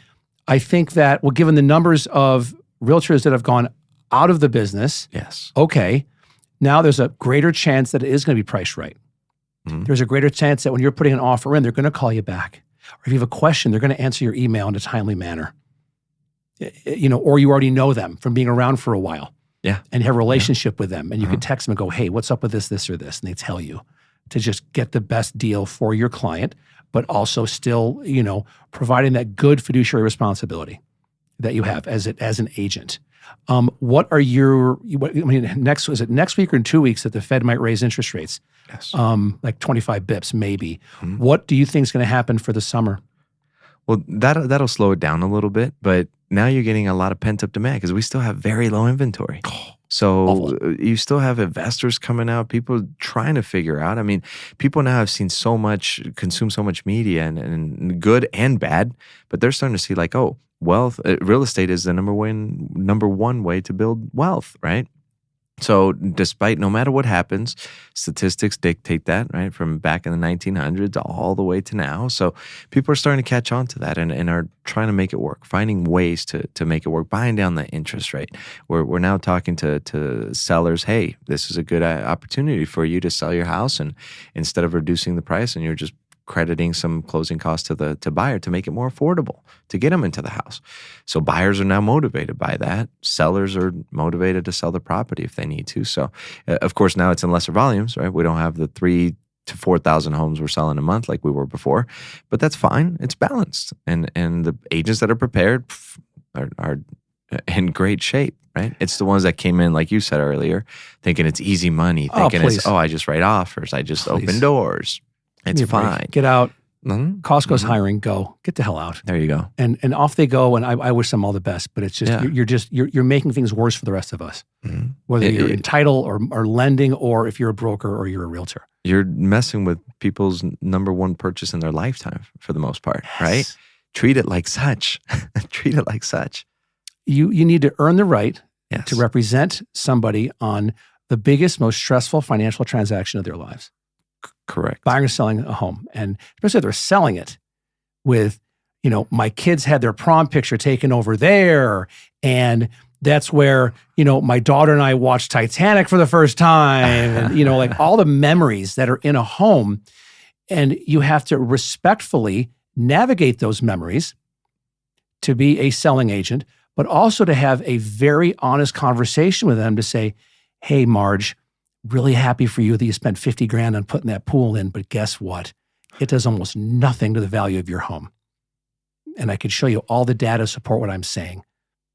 Speaker 1: I think that, given the numbers of realtors that have gone out of the business,
Speaker 2: yes,
Speaker 1: okay, now there's a greater chance that it is going to be priced right. There's a greater chance that when you're putting an offer in, they're going to call you back. Or if you have a question, they're going to answer your email in a timely manner. Or you already know them from being around for a while.
Speaker 2: Yeah.
Speaker 1: And have a relationship with them. And you can text them and go, hey, what's up with this, or this? And they tell you to just get the best deal for your client, but also still, providing that good fiduciary responsibility. that you have as an agent. What are your? Next week or in 2 weeks that the Fed might raise interest rates?
Speaker 2: Yes.
Speaker 1: Like 25 bips maybe. What do you think is going to happen for the summer?
Speaker 2: Well, that'll slow it down a little bit, but now you're getting a lot of pent up demand because we still have very low inventory. So
Speaker 1: Awful.
Speaker 2: you still have investors coming out, people trying to figure out. I mean, people now have seen consume so much media and good and bad, but they're starting to see like, oh, wealth, real estate is the number one way to build wealth, right? So no matter what happens, statistics dictate that, right? From back in the 1900s all the way to now. So people are starting to catch on to that and are trying to make it work, finding ways to make it work, buying down the interest rate. We're now talking to sellers, hey, this is a good opportunity for you to sell your house, and instead of reducing the price, and you're just crediting some closing costs to buyer to make it more affordable to get them into the house. So buyers are now motivated by that. Sellers are motivated to sell the property if they need to. So of course now it's in lesser volumes, right? We don't have the 3,000 to 4,000 homes we're selling a month like we were before, but that's fine. It's balanced, and the agents that are prepared are in great shape. Right? It's the ones that came in, like you said earlier, thinking it's easy money, thinking I just write offers, I just open doors. It's fine.
Speaker 1: Get out. Costco's hiring. Go. Get the hell out.
Speaker 2: There you go.
Speaker 1: And off they go. And I wish them all the best. But it's just you're making things worse for the rest of us. Whether you're in title or lending, or if you're a broker or you're a realtor.
Speaker 2: You're messing with people's number one purchase in their lifetime for the most part, right? Treat it like such. Treat it like such.
Speaker 1: You need to earn the right
Speaker 2: Yes.
Speaker 1: to represent somebody on the biggest, most stressful financial transaction of their lives.
Speaker 2: Correct.
Speaker 1: Buying or selling a home. And especially if they're selling it with, my kids had their prom picture taken over there. And that's where, my daughter and I watched Titanic for the first time. And, like all the memories that are in a home. And you have to respectfully navigate those memories to be a selling agent, but also to have a very honest conversation with them to say, hey, Marge, really happy for you that you spent $50,000 on putting that pool in, but guess what? It does almost nothing to the value of your home. And I could show you all the data to support what I'm saying.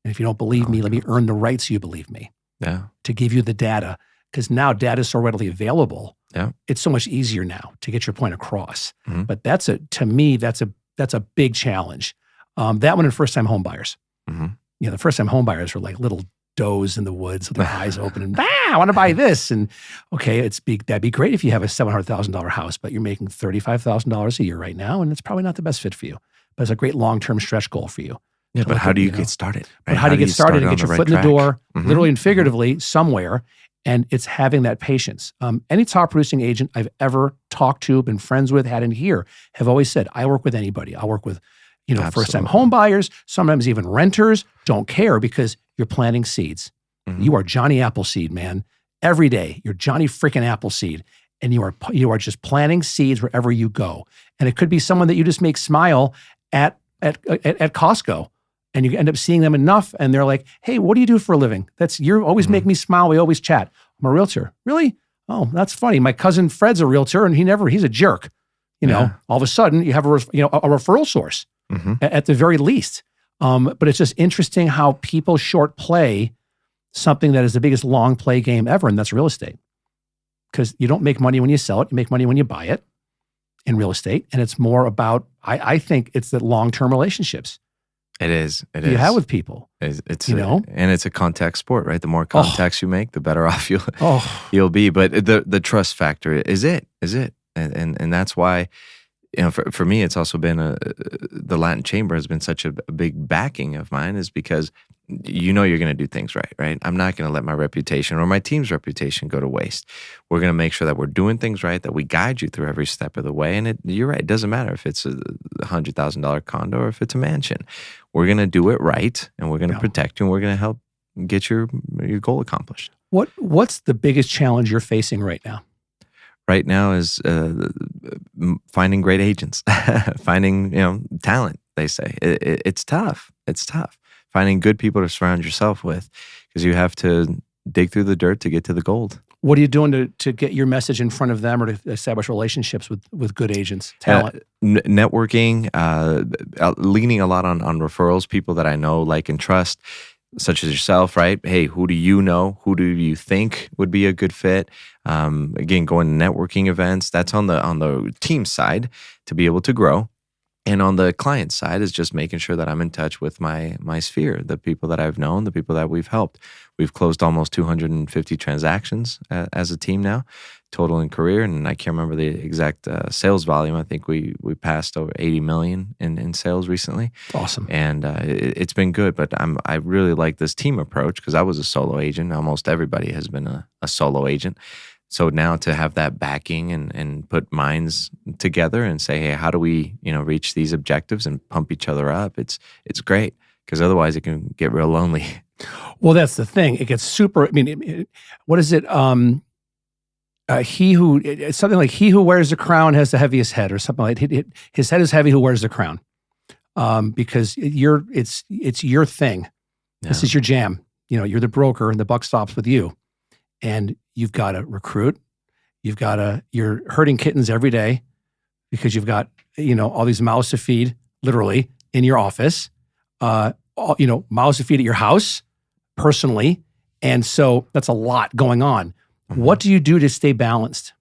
Speaker 1: And if you don't believe me, let me earn the right so you believe me.
Speaker 2: Yeah.
Speaker 1: To give you the data, because now data is so readily available.
Speaker 2: Yeah.
Speaker 1: It's so much easier now to get your point across. But to me, that's a big challenge. That one in first-time home buyers. The first-time home buyers are like little does in the woods with their eyes open and I want to buy this. And okay, that'd be great if you have a $700,000 house, but you're making $35,000 a year right now, and it's probably not the best fit for you. But it's a great long-term stretch goal for you.
Speaker 2: Yeah, but how do you get started?
Speaker 1: Right? But how do you get started and get your foot in the door, literally and figuratively, somewhere? And it's having that patience. Any top producing agent I've ever talked to, been friends with, had in here, have always said, I work with anybody. I'll work with first-time home buyers, sometimes even renters, don't care because you're planting seeds. You are Johnny Appleseed, man. Every day, you're Johnny freaking Appleseed. And you are just planting seeds wherever you go. And it could be someone that you just make smile at Costco. And you end up seeing them enough, and they're like, hey, what do you do for a living? You always make me smile. We always chat. I'm a realtor. Really? Oh, that's funny. My cousin Fred's a realtor, and he's a jerk. All of a sudden, you have a referral source at the very least. But it's just interesting how people short play something that is the biggest long play game ever, and that's real estate. Because you don't make money when you sell it. You make money when you buy it in real estate. And it's more about, I think it's the long-term relationships.
Speaker 2: It is.
Speaker 1: You have with people.
Speaker 2: And it's a contact sport, right? The more contacts you make, the better off you'll be. But the trust factor is it. And that's why, for me, it's also been the Latin Chamber has been such a big backing of mine, is because you're going to do things right? I'm not going to let my reputation or my team's reputation go to waste. We're going to make sure that we're doing things right, that we guide you through every step of the way. And you're right, it doesn't matter if it's a $100,000 condo or if it's a mansion. We're going to do it right, and we're going to protect you, and we're going to help get your goal accomplished.
Speaker 1: What's the biggest challenge you're facing right now?
Speaker 2: Right now is finding great agents, finding talent. They say it's tough. It's tough finding good people to surround yourself with, because you have to dig through the dirt to get to the gold.
Speaker 1: What are you doing to get your message in front of them or to establish relationships with good agents, talent?
Speaker 2: Networking, leaning a lot on referrals, people that I know, like, and trust, such as yourself, right? Hey, who do you know? Who do you think would be a good fit? Again, going to networking events. That's on the team side to be able to grow. And on the client side is just making sure that I'm in touch with my sphere, the people that I've known, the people that we've helped. We've closed almost 250 transactions as a team now, total in career. And I can't remember the exact sales volume. I think we passed over 80 million in sales recently.
Speaker 1: Awesome.
Speaker 2: And it's been good. But I really like this team approach because I was a solo agent. Almost everybody has been a solo agent. So now to have that backing and put minds together and say, hey, how do we, reach these objectives and pump each other up? It's great, because otherwise it can get real lonely.
Speaker 1: Well, that's the thing. It gets super. I mean, what is it? It's something like he who wears the crown has the heaviest head, or something like it. His head is heavy who wears the crown, because it's your thing. Yeah. This is your jam. You're the broker, and the buck stops with you. And you've got to recruit. You're herding kittens every day because you've got, all these mouths to feed, literally, in your office, mouths to feed at your house, personally. And so that's a lot going on. Mm-hmm. What do you do to stay balanced?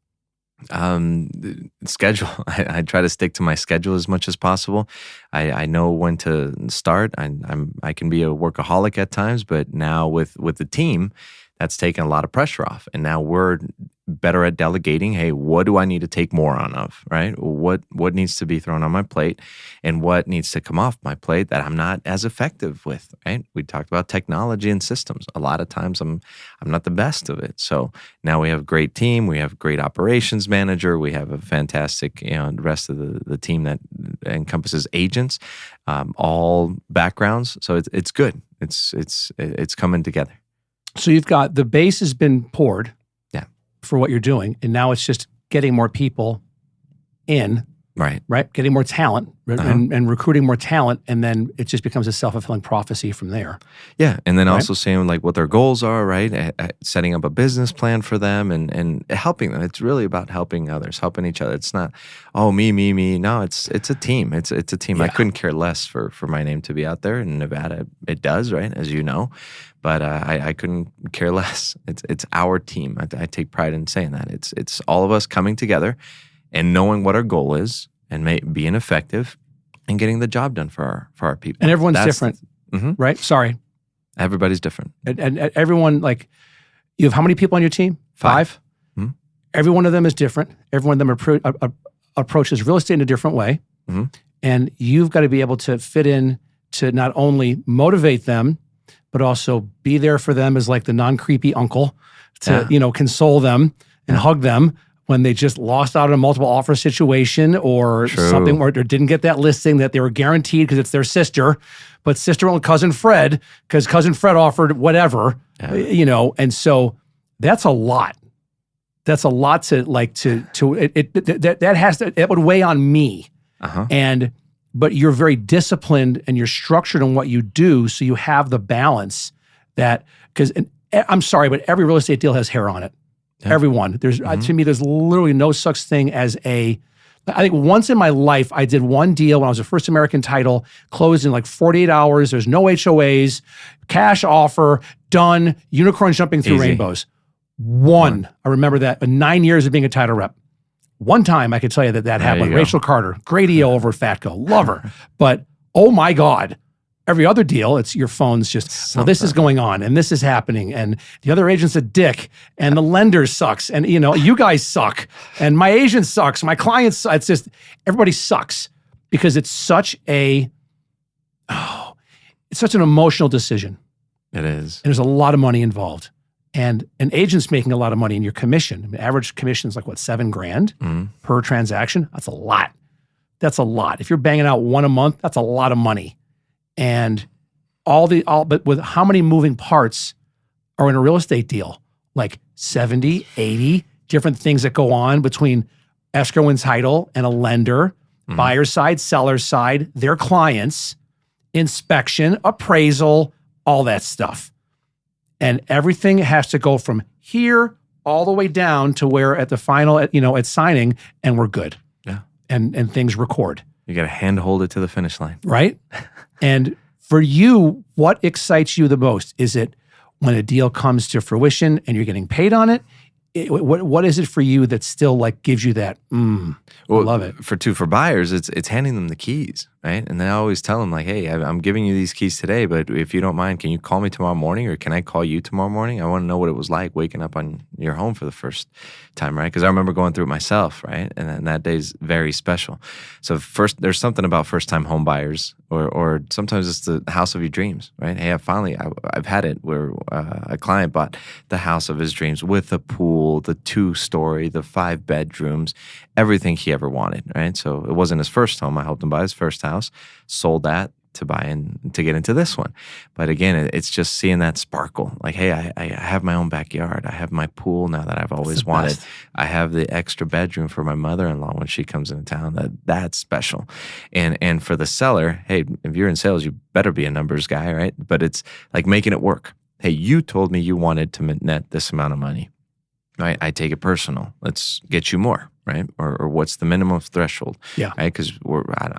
Speaker 2: Schedule. I try to stick to my schedule as much as possible. I know when to start. I can be a workaholic at times, but now with the team, that's taken a lot of pressure off. And now we're better at delegating. Hey, what do I need to take more on of, right? What needs to be thrown on my plate, and what needs to come off my plate that I'm not as effective with, right? We talked about technology and systems. A lot of times I'm not the best of it. So now we have a great team. We have a great operations manager. We have a fantastic, the rest of the team that encompasses agents, all backgrounds. So it's good. It's coming together.
Speaker 1: So you've got the base has been poured,
Speaker 2: yeah,
Speaker 1: for what you're doing, and now it's just getting more people in,
Speaker 2: right,
Speaker 1: getting more talent and recruiting more talent, and then it just becomes a self-fulfilling prophecy from there.
Speaker 2: Yeah, and then also saying like what their goals are, right? Setting up a business plan for them and helping them. It's really about helping others, helping each other. It's not me. No, it's a team. It's a team. Yeah. I couldn't care less for my name to be out there in Nevada. It does, right? As you know. But I couldn't care less. It's our team. I take pride in saying that. It's all of us coming together and knowing what our goal is and being effective and getting the job done for our people.
Speaker 1: And everyone's different, right? Sorry.
Speaker 2: Everybody's different.
Speaker 1: And everyone, like, you have how many people on your team? 5? Mm-hmm. Every one of them is different. Every one of them approaches real estate in a different way. Mm-hmm. And you've got to be able to fit in to not only motivate them, but also be there for them as like the non-creepy uncle to, console them and hug them when they just lost out on a multiple offer situation or something, or didn't get that listing that they were guaranteed because it's their sister, but sister went with cousin Fred because cousin Fred offered whatever, and so that's a lot. That's a lot to that would weigh on me. Uh-huh. But you're very disciplined and you're structured in what you do, so you have the balance that, because I'm sorry, but every real estate deal has hair on it. Yeah. Everyone. There's to me, there's literally no such thing as I think once in my life, I did one deal when I was a First American Title, closed in like 48 hours. There's no HOAs, cash offer, done, unicorn jumping through rainbows. One. I remember that in 9 years of being a title rep. One time I could tell you that happened. Rachel Carter, great EO over Fatco, love her. But oh my God, every other deal, it's your phone's just, well, this is going on and this is happening and the other agent's a dick and the lender sucks and you guys suck and my agent sucks, my clients suck. It's just, everybody sucks because it's such an emotional decision.
Speaker 2: It is.
Speaker 1: And there's a lot of money involved. And an agent's making a lot of money in your commission. I mean, average commission is like what, $7,000 per transaction? That's a lot. That's a lot. If you're banging out one a month, that's a lot of money. And but with how many moving parts are in a real estate deal? Like 70, 80 different things that go on between escrow and title and a lender, buyer side, seller side, their clients, inspection, appraisal, all that stuff. And everything has to go from here all the way down to where at the final, at signing, and we're good.
Speaker 2: Yeah.
Speaker 1: And things record.
Speaker 2: You got to hand hold it to the finish line.
Speaker 1: Right? And for you, what excites you the most? Is it when a deal comes to fruition and you're getting paid on it? What is it for you that still like gives you that, I love it.
Speaker 2: For buyers, it's handing them the keys, right? And then I always tell them like, hey, I'm giving you these keys today, but if you don't mind, can you call me tomorrow morning, or can I call you tomorrow morning? I want to know what it was like waking up on your home for the first time, right? Because I remember going through it myself, right? And then that day's very special. So first, there's something about first-time home buyers, or sometimes it's the house of your dreams, right? Hey, I've had it where a client bought the house of his dreams with a pool, the 2-story, the 5 bedrooms, everything he ever wanted, right? So it wasn't his first home. I helped him buy his first house, sold that to to get into this one. But again, it's just seeing that sparkle. Like, hey, I have my own backyard. I have my pool now that I've always wanted. I have the extra bedroom for my mother-in-law when she comes into town. That's special. And for the seller, hey, if you're in sales, you better be a numbers guy, right? But it's like making it work. Hey, you told me you wanted to net this amount of money. Right? I take it personal. Let's get you more, right? Or what's the minimum threshold?
Speaker 1: Yeah.
Speaker 2: Right? Because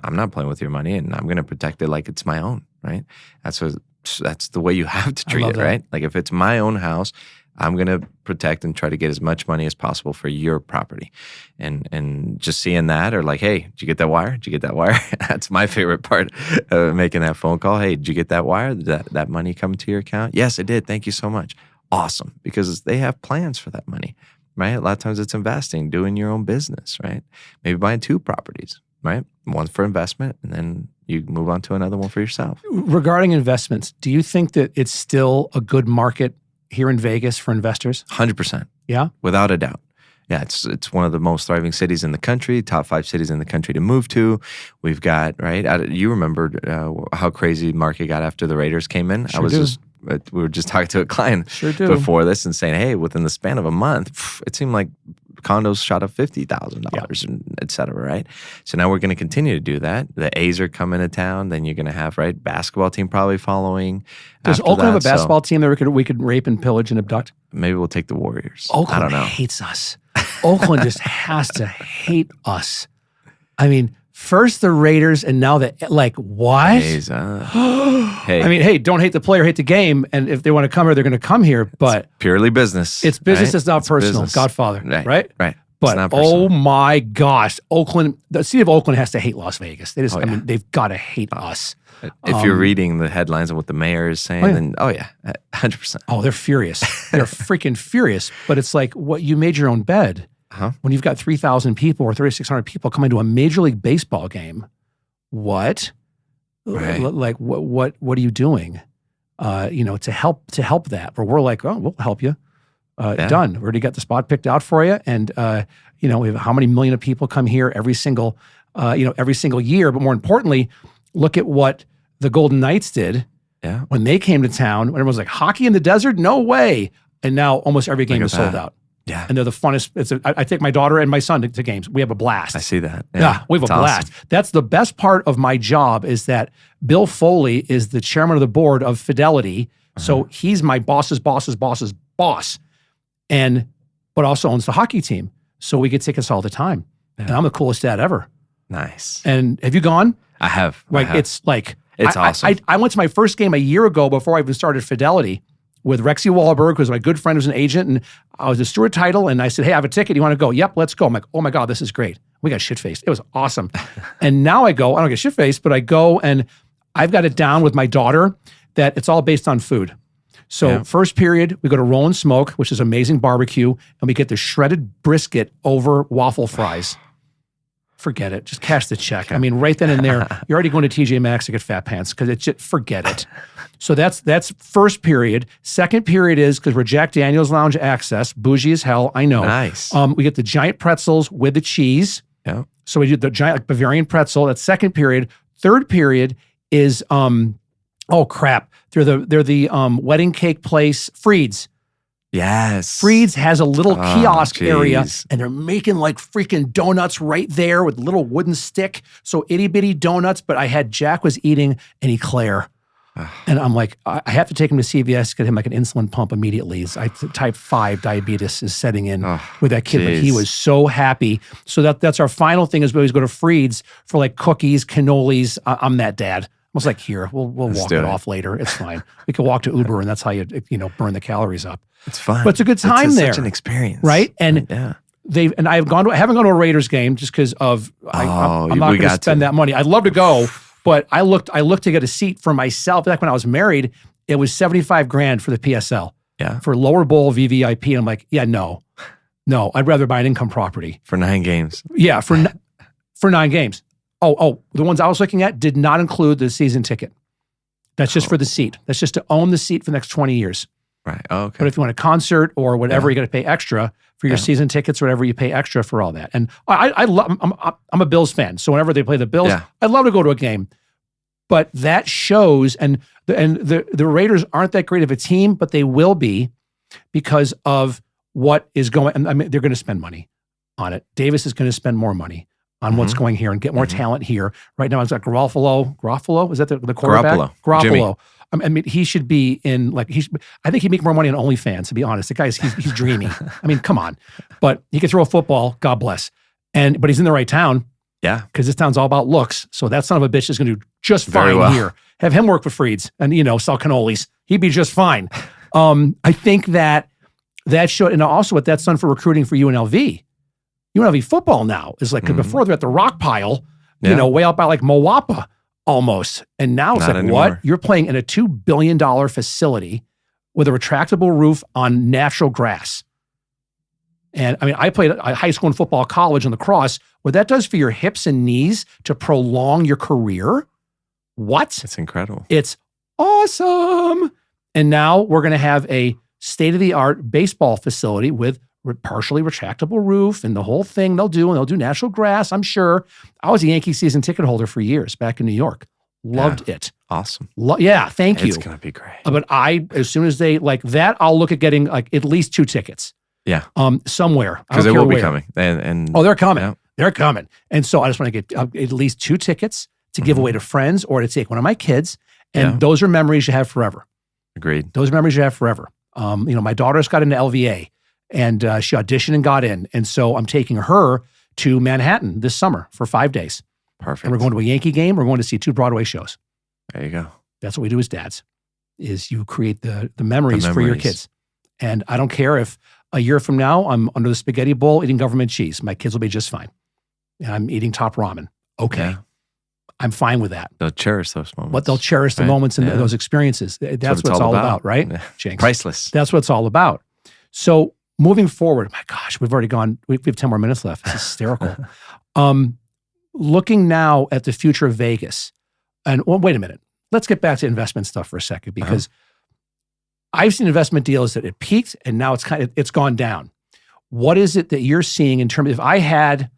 Speaker 2: I'm not playing with your money, and I'm going to protect it like it's my own, right? That's the way you have to treat it, right? Like if it's my own house, I'm going to protect and try to get as much money as possible for your property. And just seeing that, or like, hey, did you get that wire? Did you get that wire? That's my favorite part of making that phone call. Hey, did you get that wire? Did that money come to your account? Yes, it did. Thank you so much. Awesome, because they have plans for that money, right? A lot of times it's investing, doing your own business, right? Maybe buying 2 properties, right? One for investment, and then you move on to another one for yourself.
Speaker 1: Regarding investments, do you think that it's still a good market here in Vegas for investors?
Speaker 2: 100%.
Speaker 1: Yeah?
Speaker 2: Without a doubt. Yeah, it's one of the most thriving cities in the country, top 5 cities in the country to move to. We've got, right? You remember how crazy the market got after the Raiders came in?
Speaker 1: Sure do.
Speaker 2: We were just talking to a client before this and saying, hey, within the span of a month, it seemed like condos shot up $50,000 and et cetera, right? So now we're going to continue to do that. The A's are coming to town. Then you're going to have, right, basketball team probably following.
Speaker 1: Does Oakland have a basketball team that we could rape and pillage and abduct?
Speaker 2: Maybe we'll take the Warriors.
Speaker 1: Oakland
Speaker 2: I don't know.
Speaker 1: hates us. Oakland just has to hate us. I mean, first the Raiders, and now what?
Speaker 2: Hey.
Speaker 1: I mean, hey, don't hate the player, hate the game. And if they want to come here, they're going to come here. But
Speaker 2: it's purely business.
Speaker 1: It's business.
Speaker 2: Right?
Speaker 1: It's not personal.
Speaker 2: Business.
Speaker 1: Godfather, right?
Speaker 2: Right.
Speaker 1: But oh my gosh, Oakland, the city of Oakland has to hate Las Vegas. They just, I mean, they've got to hate us.
Speaker 2: If you're reading the headlines of what the mayor is saying, then 100%.
Speaker 1: Oh, they're furious. They're freaking furious. But it's like, what, you made your own bed. When you've got 3,000 people or 3,600 people coming to a Major League Baseball game, what?
Speaker 2: Right.
Speaker 1: Like, what are you doing? To help that. Where we're like, oh, we'll help you. Done. We already got the spot picked out for you. And, we have how many million of people come here every single year. But more importantly, look at what the Golden Knights did when they came to town. When everyone's like, hockey in the desert? No way. And now almost every game is sold out.
Speaker 2: Yeah.
Speaker 1: And they're the funnest. I take my daughter and my son to games. We have a blast.
Speaker 2: I see that.
Speaker 1: Yeah, we have a blast. Awesome. That's the best part of my job, is that Bill Foley is the chairman of the board of Fidelity. So he's my boss's boss's boss's boss. But also owns the hockey team. So we get tickets all the time. Yeah. And I'm the coolest dad ever.
Speaker 2: Nice.
Speaker 1: And have you gone?
Speaker 2: I have.
Speaker 1: It's
Speaker 2: awesome.
Speaker 1: I went to my first game a year ago before I even started Fidelity with Rexy Wahlberg, who's my good friend, who's an agent, and I was a steward title, and I said, hey, I have a ticket. You want to go? Yep, let's go. I'm like, oh my God, this is great. We got shit-faced. It was awesome. And now I don't get shit-faced, but I go and I've got it down with my daughter that it's all based on food. So first period, we go to Roll and Smoke, which is amazing barbecue, and we get the shredded brisket over waffle fries. Forget it. Just cash the check. I mean, right then and there, you're already going to TJ Maxx to get fat pants because it's just, forget it. So that's first period. Second period is, because we're Jack Daniel's Lounge access, bougie as hell, I know.
Speaker 2: Nice.
Speaker 1: We get the giant pretzels with the cheese.
Speaker 2: Yeah.
Speaker 1: So we do the giant Bavarian pretzel. That's second period. Third period is, oh crap, they're the wedding cake place, Freed's.
Speaker 2: Yes.
Speaker 1: Freed's has a little kiosk area, and they're making like freaking donuts right there with a little wooden stick. So itty bitty donuts, but Jack was eating an eclair. And I'm like, I have to take him to CVS, get him like an insulin pump immediately. Type 5 diabetes is setting in with that kid, but he was so happy. So that's our final thing is we always go to Freed's for like cookies, cannolis. I'm that dad. I was like, here, we'll walk it off later. It's fine. We can walk to Uber and that's how you burn the calories up.
Speaker 2: It's fun.
Speaker 1: But it's a good time there.
Speaker 2: Such an experience.
Speaker 1: Right? And I haven't gone to a Raiders game just because of I'm not going to spend that money. I'd love to go. But I looked to get a seat for myself. Back when I was married, it was $75,000 for the PSL.
Speaker 2: Yeah.
Speaker 1: For lower bowl VVIP. And I'm like, yeah, no. I'd rather buy an income property.
Speaker 2: For 9 games.
Speaker 1: Yeah, for 9 games. Oh, the ones I was looking at did not include the season ticket. That's just for the seat. That's just to own the seat for the next 20 years.
Speaker 2: Right. Oh, okay.
Speaker 1: But if you want a concert or whatever, you got to pay extra for your season tickets, whatever, you pay extra for all that. And I'm a Bills fan. So whenever they play the Bills, I'd love to go to a game. But that shows, and the Raiders aren't that great of a team, but they will be because of what is going. And I mean, they're going to spend money on it. Davis is going to spend more money on what's going here and get more talent here. Right now, it's like Garoppolo. Is that the quarterback? Garoppolo. I mean, he should be in like I think he'd make more money on OnlyFans. To be honest, the guy's he's dreamy. I mean, come on, but he can throw a football. God bless. But he's in the right town.
Speaker 2: Yeah,
Speaker 1: because this town's all about looks. So that son of a bitch is going to do just fine here. Have him work for Freed's and sell cannolis. He'd be just fine. I think that showed, and also what that's done for recruiting for UNLV. UNLV football now is like before they're at the rock pile, way out by like Moapa almost, and now it's
Speaker 2: Not
Speaker 1: like
Speaker 2: anymore.
Speaker 1: what you're playing in a $2 billion facility with a retractable roof on natural grass. And I mean, I played high school and football, college, and lacrosse. What that does for your hips and knees to prolong your career, what?
Speaker 2: It's incredible.
Speaker 1: It's awesome. And now we're going to have a state-of-the-art baseball facility with partially retractable roof and the whole thing they'll do natural grass, I'm sure. I was a Yankee season ticket holder for years back in New York. Loved it.
Speaker 2: Awesome.
Speaker 1: Thank you.
Speaker 2: It's going to be great.
Speaker 1: But as soon as they like that, I'll look at getting like at least 2 tickets.
Speaker 2: Yeah.
Speaker 1: Somewhere.
Speaker 2: Because they will be coming. And
Speaker 1: they're coming.
Speaker 2: Yeah.
Speaker 1: They're coming. And so I just want to get at least 2 tickets to give away to friends or to take one of my kids. And those are memories you have forever.
Speaker 2: Agreed.
Speaker 1: Those are memories you have forever. My daughter's got into LVA and she auditioned and got in. And so I'm taking her to Manhattan this summer for 5 days.
Speaker 2: Perfect.
Speaker 1: And we're going to a Yankee game. We're going to see 2 Broadway shows.
Speaker 2: There you go.
Speaker 1: That's what we do as dads, is you create the memories for your kids. And I don't care if a year from now I'm under the spaghetti bowl eating government cheese. My kids will be just fine. And I'm eating top ramen. Okay. Yeah. I'm fine with that.
Speaker 2: They'll cherish those moments.
Speaker 1: But they'll cherish the moments and those experiences. That's what it's all about, right?
Speaker 2: Yeah.
Speaker 1: Jinx.
Speaker 2: Priceless.
Speaker 1: That's what it's all about. So moving forward, my gosh, we've already gone, we have 10 more minutes left. It's hysterical. Looking now at the future of Vegas, and wait a minute, let's get back to investment stuff for a second, because I've seen investment deals that it peaked and now it's gone down. What is it that you're seeing in terms of, if I had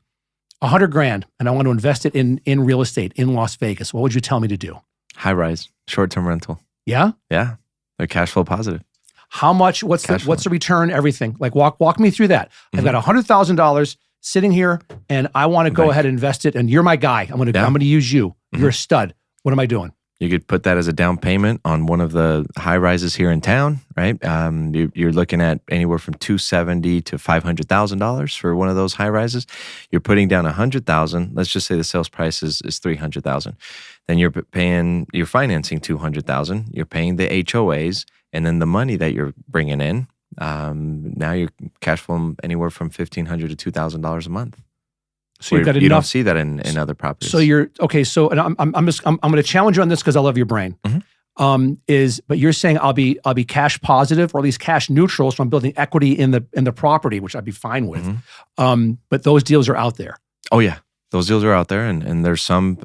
Speaker 1: $100,000 and I want to invest it in real estate in Las Vegas, what would you tell me to do?
Speaker 2: High rise, short-term rental.
Speaker 1: Yeah?
Speaker 2: Yeah. They're cash flow positive.
Speaker 1: How much, what's the return, everything? Like walk me through that. I've got $100,000 sitting here and I want to go ahead and invest it, and you're my guy. I'm going to use you. You're a stud. What am I doing?
Speaker 2: You could put that as a down payment on one of the high rises here in town, right? You're looking at anywhere from $270,000 to $500,000 for one of those high rises. You're putting down $100,000. Let's just say the sales price is $300,000. Then you're financing $200,000. You're paying the HOAs, and then the money that you're bringing in. Now you're cash flowing anywhere from $1,500 to $2,000 a month.
Speaker 1: So you've got enough.
Speaker 2: You don't see that in other properties.
Speaker 1: So you're okay. So and I'm going to challenge you on this because I love your brain. But you're saying I'll be cash positive or at least cash neutral, so I'm building equity in the property, which I'd be fine with. But those deals are out there.
Speaker 2: Oh yeah, those deals are out there, and there's some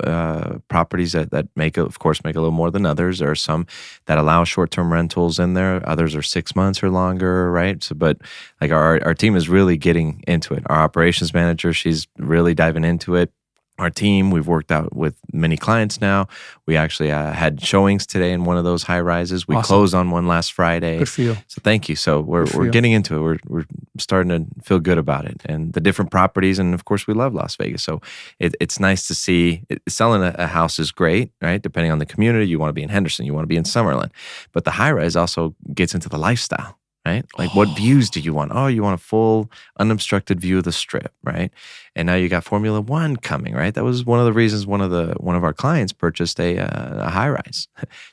Speaker 2: properties that make a little more than others. There are some that allow short-term rentals in there. Others are 6 months or longer, right? So, but like our team is really getting into it. Our operations manager, she's really diving into it. our team. We've worked out with many clients now. We actually had showings today in one of those high rises. We closed on one last Friday.
Speaker 1: Good for you.
Speaker 2: So thank you. So we're getting into it. We're starting to feel good about it, and the different properties. And of course, we love Las Vegas. So it's nice to see selling a house is great, right? Depending on the community, you want to be in Henderson, you want to be in Summerlin, but the high rise also gets into the lifestyle. Right? Like what views do you want? Oh, you want a full unobstructed view of the strip, right? And now you got Formula One coming, right? That was one of the reasons one of our clients purchased a high rise,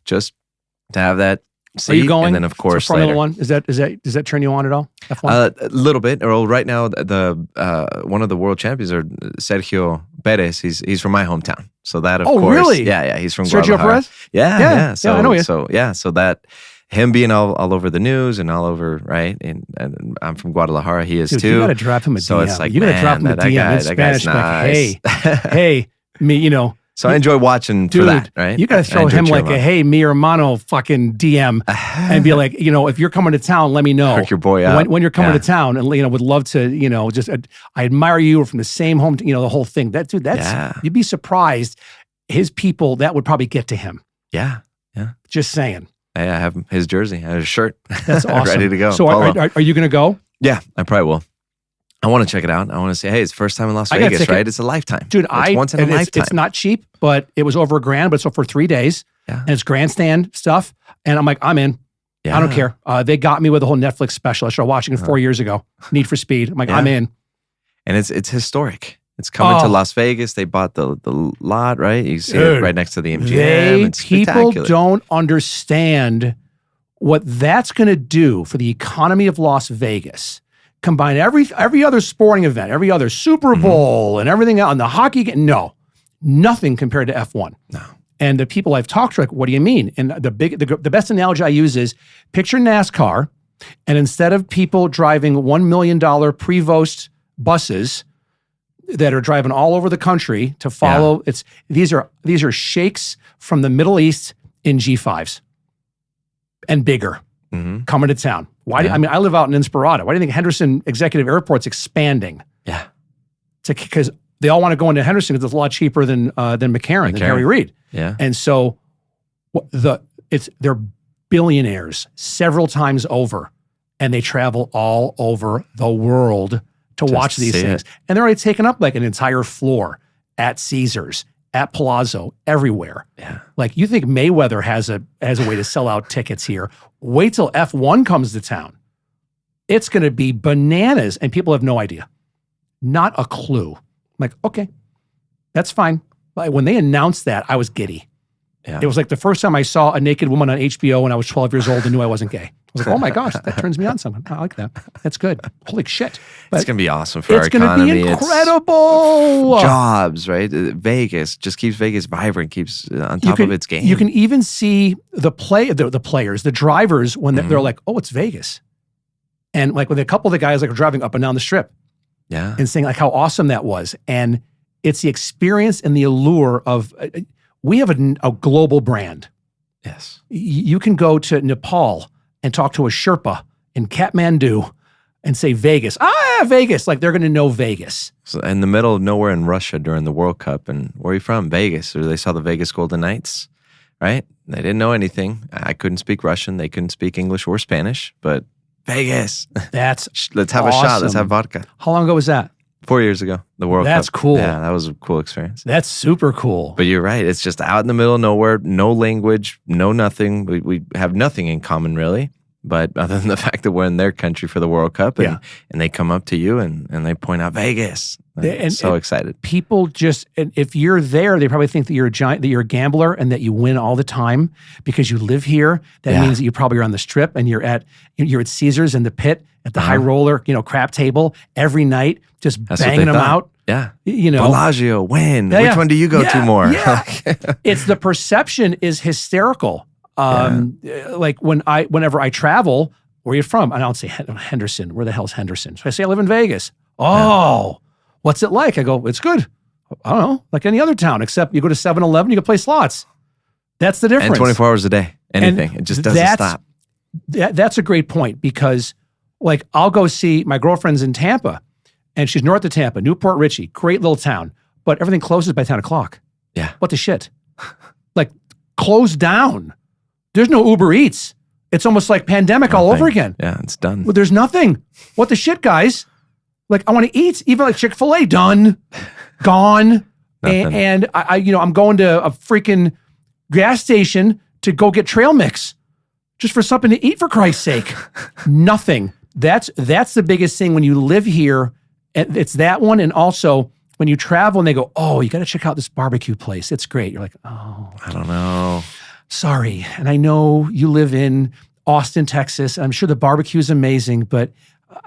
Speaker 2: just to have that seat.
Speaker 1: Are you going?
Speaker 2: And then of course
Speaker 1: Formula
Speaker 2: later.
Speaker 1: One? Does that turn you on at all? F1?
Speaker 2: A little bit. Well, right now the one of the world champions are Sergio Perez. He's from my hometown, so that of course.
Speaker 1: Really?
Speaker 2: Yeah. He's from
Speaker 1: Sergio
Speaker 2: Guadalajara.
Speaker 1: Perez.
Speaker 2: Yeah. So
Speaker 1: I know you.
Speaker 2: So that. Him being all over the news and all over, right? And I'm from Guadalajara. He is too.
Speaker 1: You got to drop him a DM.
Speaker 2: So it's like,
Speaker 1: you got to drop him a DM in Spanish.
Speaker 2: Nice.
Speaker 1: Like, hey, me, you know.
Speaker 2: So I enjoy watching for that, right?
Speaker 1: You got to throw him like a hey, me hermano fucking DM and be like, you know, if you're coming to town, let me know.
Speaker 2: Hook your boy up.
Speaker 1: When you're coming to town, and you know, would love to, you know, just I admire you. We're from the same home, you know, the whole thing. You'd be surprised. His people, that would probably get to him.
Speaker 2: Yeah.
Speaker 1: Just saying.
Speaker 2: Hey, I have his jersey, I have his shirt.
Speaker 1: That's awesome.
Speaker 2: Ready to go.
Speaker 1: So are you going to go?
Speaker 2: Yeah, I probably will. I want to check it out. I want to say, hey, it's first time in Las Vegas, right? It's a lifetime.
Speaker 1: Dude,
Speaker 2: it's once in a lifetime.
Speaker 1: It's not cheap, but it was over $1,000, but it's for 3 days.
Speaker 2: Yeah.
Speaker 1: And it's grandstand stuff. And I'm like, I'm in. Yeah. I don't care. They got me with the whole Netflix special. I started watching it 4 years ago. Need for Speed. I'm like, I'm in.
Speaker 2: And it's historic. It's coming to Las Vegas. They bought the lot, right? You see it right next to the MGM. It's
Speaker 1: people
Speaker 2: spectacular.
Speaker 1: Don't understand what that's going to do for the economy of Las Vegas. Combine every other sporting event, every other Super Bowl and everything else, and the hockey game. No, nothing compared to F1. No. And the people I've talked to are like, what do you mean? And the best analogy I use is picture NASCAR, and instead of people driving $1 million Prevost buses that are driving all over the country to follow, these are sheikhs from the Middle East in G5s and bigger coming to town. Why? I mean, I live out in Inspirada. Why do you think Henderson Executive Airport's expanding? Yeah, because they all want to go into Henderson because it's a lot cheaper than McCarran, than Harry Reid. Yeah, and so they're billionaires several times over, and they travel all over the world to watch these things. And they're already taken up like an entire floor at Caesars, at Palazzo, everywhere. Yeah. Like you think Mayweather has a way to sell out tickets here. Wait till F1 comes to town. It's going to be bananas, and people have no idea. Not a clue. I'm like, okay, that's fine. But when they announced that, I was giddy. Yeah. It was like the first time I saw a naked woman on HBO when I was 12 years old and knew I wasn't gay. I was like, oh my gosh, that turns me on something. I like that. That's good. Holy shit.
Speaker 2: But it's going to be awesome for our economy.
Speaker 1: It's going to be incredible.
Speaker 2: Jobs, right? Vegas just keeps Vegas vibrant, keeps on top of its game.
Speaker 1: You can even see the players, the drivers, when they're like, oh, it's Vegas. And like when a couple of the guys like are driving up and down the strip. Yeah. And saying like how awesome that was. And it's the experience and the allure of, we have a global brand. Yes. You can go to Nepal and talk to a Sherpa in Kathmandu and say Vegas. Vegas. Like they're going to know Vegas.
Speaker 2: So in the middle of nowhere in Russia during the World Cup. And where are you from? Vegas. Or they saw the Vegas Golden Knights, right? They didn't know anything. I couldn't speak Russian. They couldn't speak English or Spanish. But Vegas.
Speaker 1: That's
Speaker 2: Let's have
Speaker 1: awesome.
Speaker 2: a shot. Let's have vodka.
Speaker 1: How long ago was that?
Speaker 2: 4 years ago, the World Cup.
Speaker 1: That's cool.
Speaker 2: Yeah, that was a cool experience.
Speaker 1: That's super cool.
Speaker 2: But you're right. It's just out in the middle of nowhere, no language, no nothing. We have nothing in common, really. But other than the fact that we're in their country for the World Cup and they come up to you and they point out Vegas. I'm so excited.
Speaker 1: People just, if you're there, they probably think that you're a giant, that you're a gambler and that you win all the time because you live here. That means that you probably are on the strip and you're at Caesars in the pit at the high roller, crap table every night, just banging them out.
Speaker 2: Yeah. Bellagio, when? Which one do you go to more?
Speaker 1: Yeah. It's the perception is hysterical. Like whenever I travel, where are you from? And I'll say Henderson. Where the hell's Henderson? So I say I live in Vegas. Oh, what's it like? I go, it's good. I don't know, like any other town, except you go to 7-Eleven, you can play slots. That's the difference.
Speaker 2: And 24 hours a day, anything. It just doesn't stop.
Speaker 1: That's a great point because like I'll go see my girlfriend's in Tampa and she's north of Tampa, Newport Richey, great little town. but everything closes by 10 o'clock.
Speaker 2: Yeah.
Speaker 1: What the shit? Like, close down. There's no Uber Eats. It's almost like pandemic all over again.
Speaker 2: Yeah, it's done.
Speaker 1: Well, there's nothing. What the shit, guys? Like, I want to eat. Even like Chick-fil-A, done, gone. And I'm going to a freaking gas station to go get trail mix just for something to eat, for Christ's sake. Nothing. That's the biggest thing when you live here. It's that one. And also when you travel and they go, oh, you got to check out this barbecue place. It's great. You're like, oh,
Speaker 2: I don't know.
Speaker 1: Sorry. And I know you live in Austin, Texas. I'm sure the barbecue is amazing, but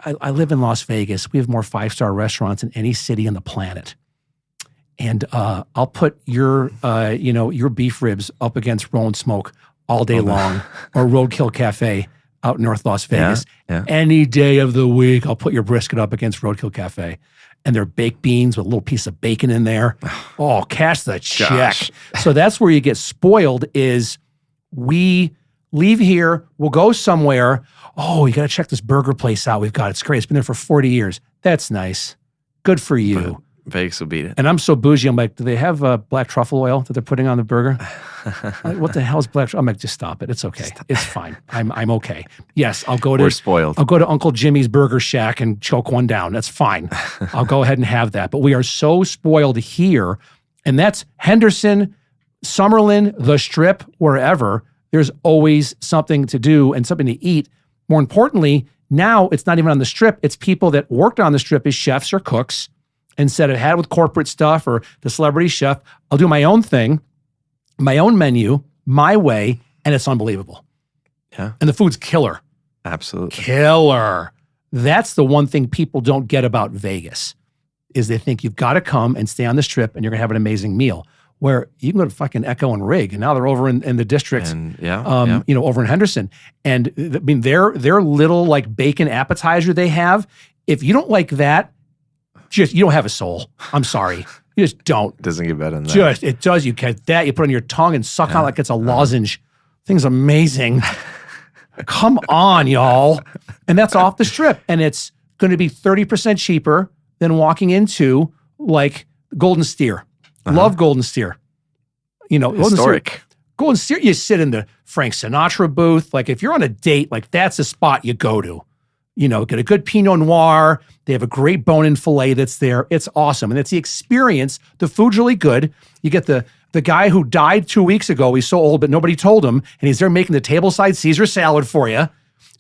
Speaker 1: I live in Las Vegas. We have more 5-star restaurants than any city on the planet. And I'll put your beef ribs up against Roll and Smoke all day long, or Roadkill Cafe out in North Las Vegas.
Speaker 2: Yeah.
Speaker 1: Any day of the week, I'll put your brisket up against Roadkill Cafe. And they're baked beans with a little piece of bacon in there. Oh, cash the check.
Speaker 2: Gosh.
Speaker 1: So that's where you get spoiled is we leave here, we'll go somewhere. Oh, you got to check this burger place out. It's great. It's been there for 40 years. That's nice. Good for you.
Speaker 2: But Vegas will beat it.
Speaker 1: And I'm so bougie. I'm like, do they have black truffle oil that they're putting on the burger? Like, what the hell is black truffle? I'm like, just stop it. It's okay. It's fine. I'm okay. Yes, I'll go to.
Speaker 2: We're spoiled.
Speaker 1: I'll go to Uncle Jimmy's Burger Shack and choke one down. That's fine. I'll go ahead and have that. But we are so spoiled here, and that's Henderson, Summerlin, the Strip, wherever. There's always something to do and something to eat. More importantly, now it's not even on the Strip. It's people that worked on the Strip as chefs or cooks. Instead of had with corporate stuff or the celebrity chef, I'll do my own thing, my own menu, my way, and it's unbelievable.
Speaker 2: Yeah.
Speaker 1: And the food's killer.
Speaker 2: Absolutely.
Speaker 1: Killer. That's the one thing people don't get about Vegas, is they think you've got to come and stay on the Strip and you're going to have an amazing meal. Where you can go to fucking Echo and Rig, and now they're over in the district, over in Henderson. And I mean, their little like bacon appetizer they have, if you don't like that, you don't have a soul. I'm sorry. You just don't.
Speaker 2: It doesn't get better than that.
Speaker 1: It does. You get that. You put it on your tongue and suck on like it's a lozenge. Thing's amazing. Come on, y'all. And that's off the Strip. And it's going to be 30% cheaper than walking into like Golden Steer. Love Golden Steer.
Speaker 2: Historic.
Speaker 1: Golden Steer, you sit in the Frank Sinatra booth. Like if you're on a date, like that's a spot you go to. Get a good Pinot Noir. They have a great bone-in filet that's there. It's awesome. And it's the experience. The food's really good. You get the guy who died 2 weeks ago. He's so old, but nobody told him. And he's there making the tableside Caesar salad for you,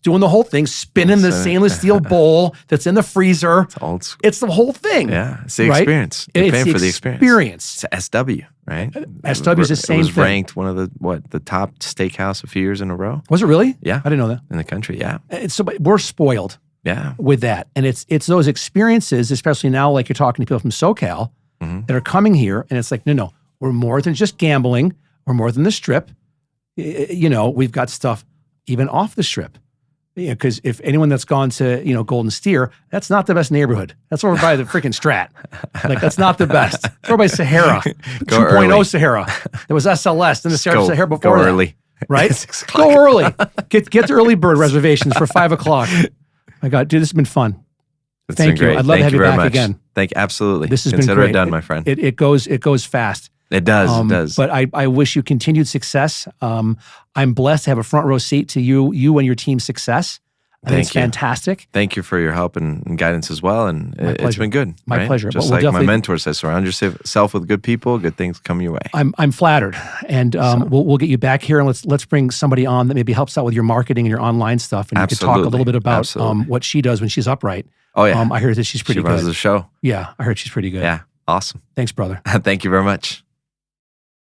Speaker 1: doing the whole thing, spinning the stainless steel bowl that's in the freezer.
Speaker 2: It's old school.
Speaker 1: It's the whole thing.
Speaker 2: Yeah, it's the experience. You're paying for the experience. It's SW, right?
Speaker 1: SW is the same thing. It was
Speaker 2: ranked one of the top steakhouse a few years in a row.
Speaker 1: Was it really?
Speaker 2: Yeah.
Speaker 1: I didn't know that.
Speaker 2: In the country, yeah.
Speaker 1: So we're spoiled.
Speaker 2: Yeah.
Speaker 1: With that. And it's those experiences, especially now, like you're talking to people from SoCal that are coming here, and it's like, no, we're more than just gambling. We're more than the Strip. We've got stuff even off the Strip. Because if anyone that's gone to, Golden Steer, that's not the best neighborhood. That's over by the freaking Strat. Like, that's not the best. It's over by Sahara. 2.0 Sahara. There was SLS, then the Sahara before
Speaker 2: go
Speaker 1: that.
Speaker 2: early.
Speaker 1: Right? Go early. Get the early bird reservations for 5 o'clock. My God, dude, this has been fun. Thank you. I'd love to have you back again.
Speaker 2: Absolutely.
Speaker 1: This has
Speaker 2: Consider
Speaker 1: been great.
Speaker 2: It done, my friend.
Speaker 1: It goes fast.
Speaker 2: It does. It does.
Speaker 1: But I wish you continued success. I'm blessed to have a front row seat to you and your team's success. I think it's fantastic.
Speaker 2: Thank you for your help and guidance as well. And it's been good.
Speaker 1: My pleasure.
Speaker 2: Just like my mentor says, surround yourself with good people, good things come your way.
Speaker 1: I'm flattered. And we'll get you back here, and let's bring somebody on that maybe helps out with your marketing and your online stuff. And you can talk a little bit about what she does when she's upright.
Speaker 2: Oh, yeah.
Speaker 1: I heard that she's pretty good.
Speaker 2: She runs the show.
Speaker 1: Yeah, I heard she's pretty good.
Speaker 2: Yeah. Awesome.
Speaker 1: Thanks, brother.
Speaker 2: Thank you very much.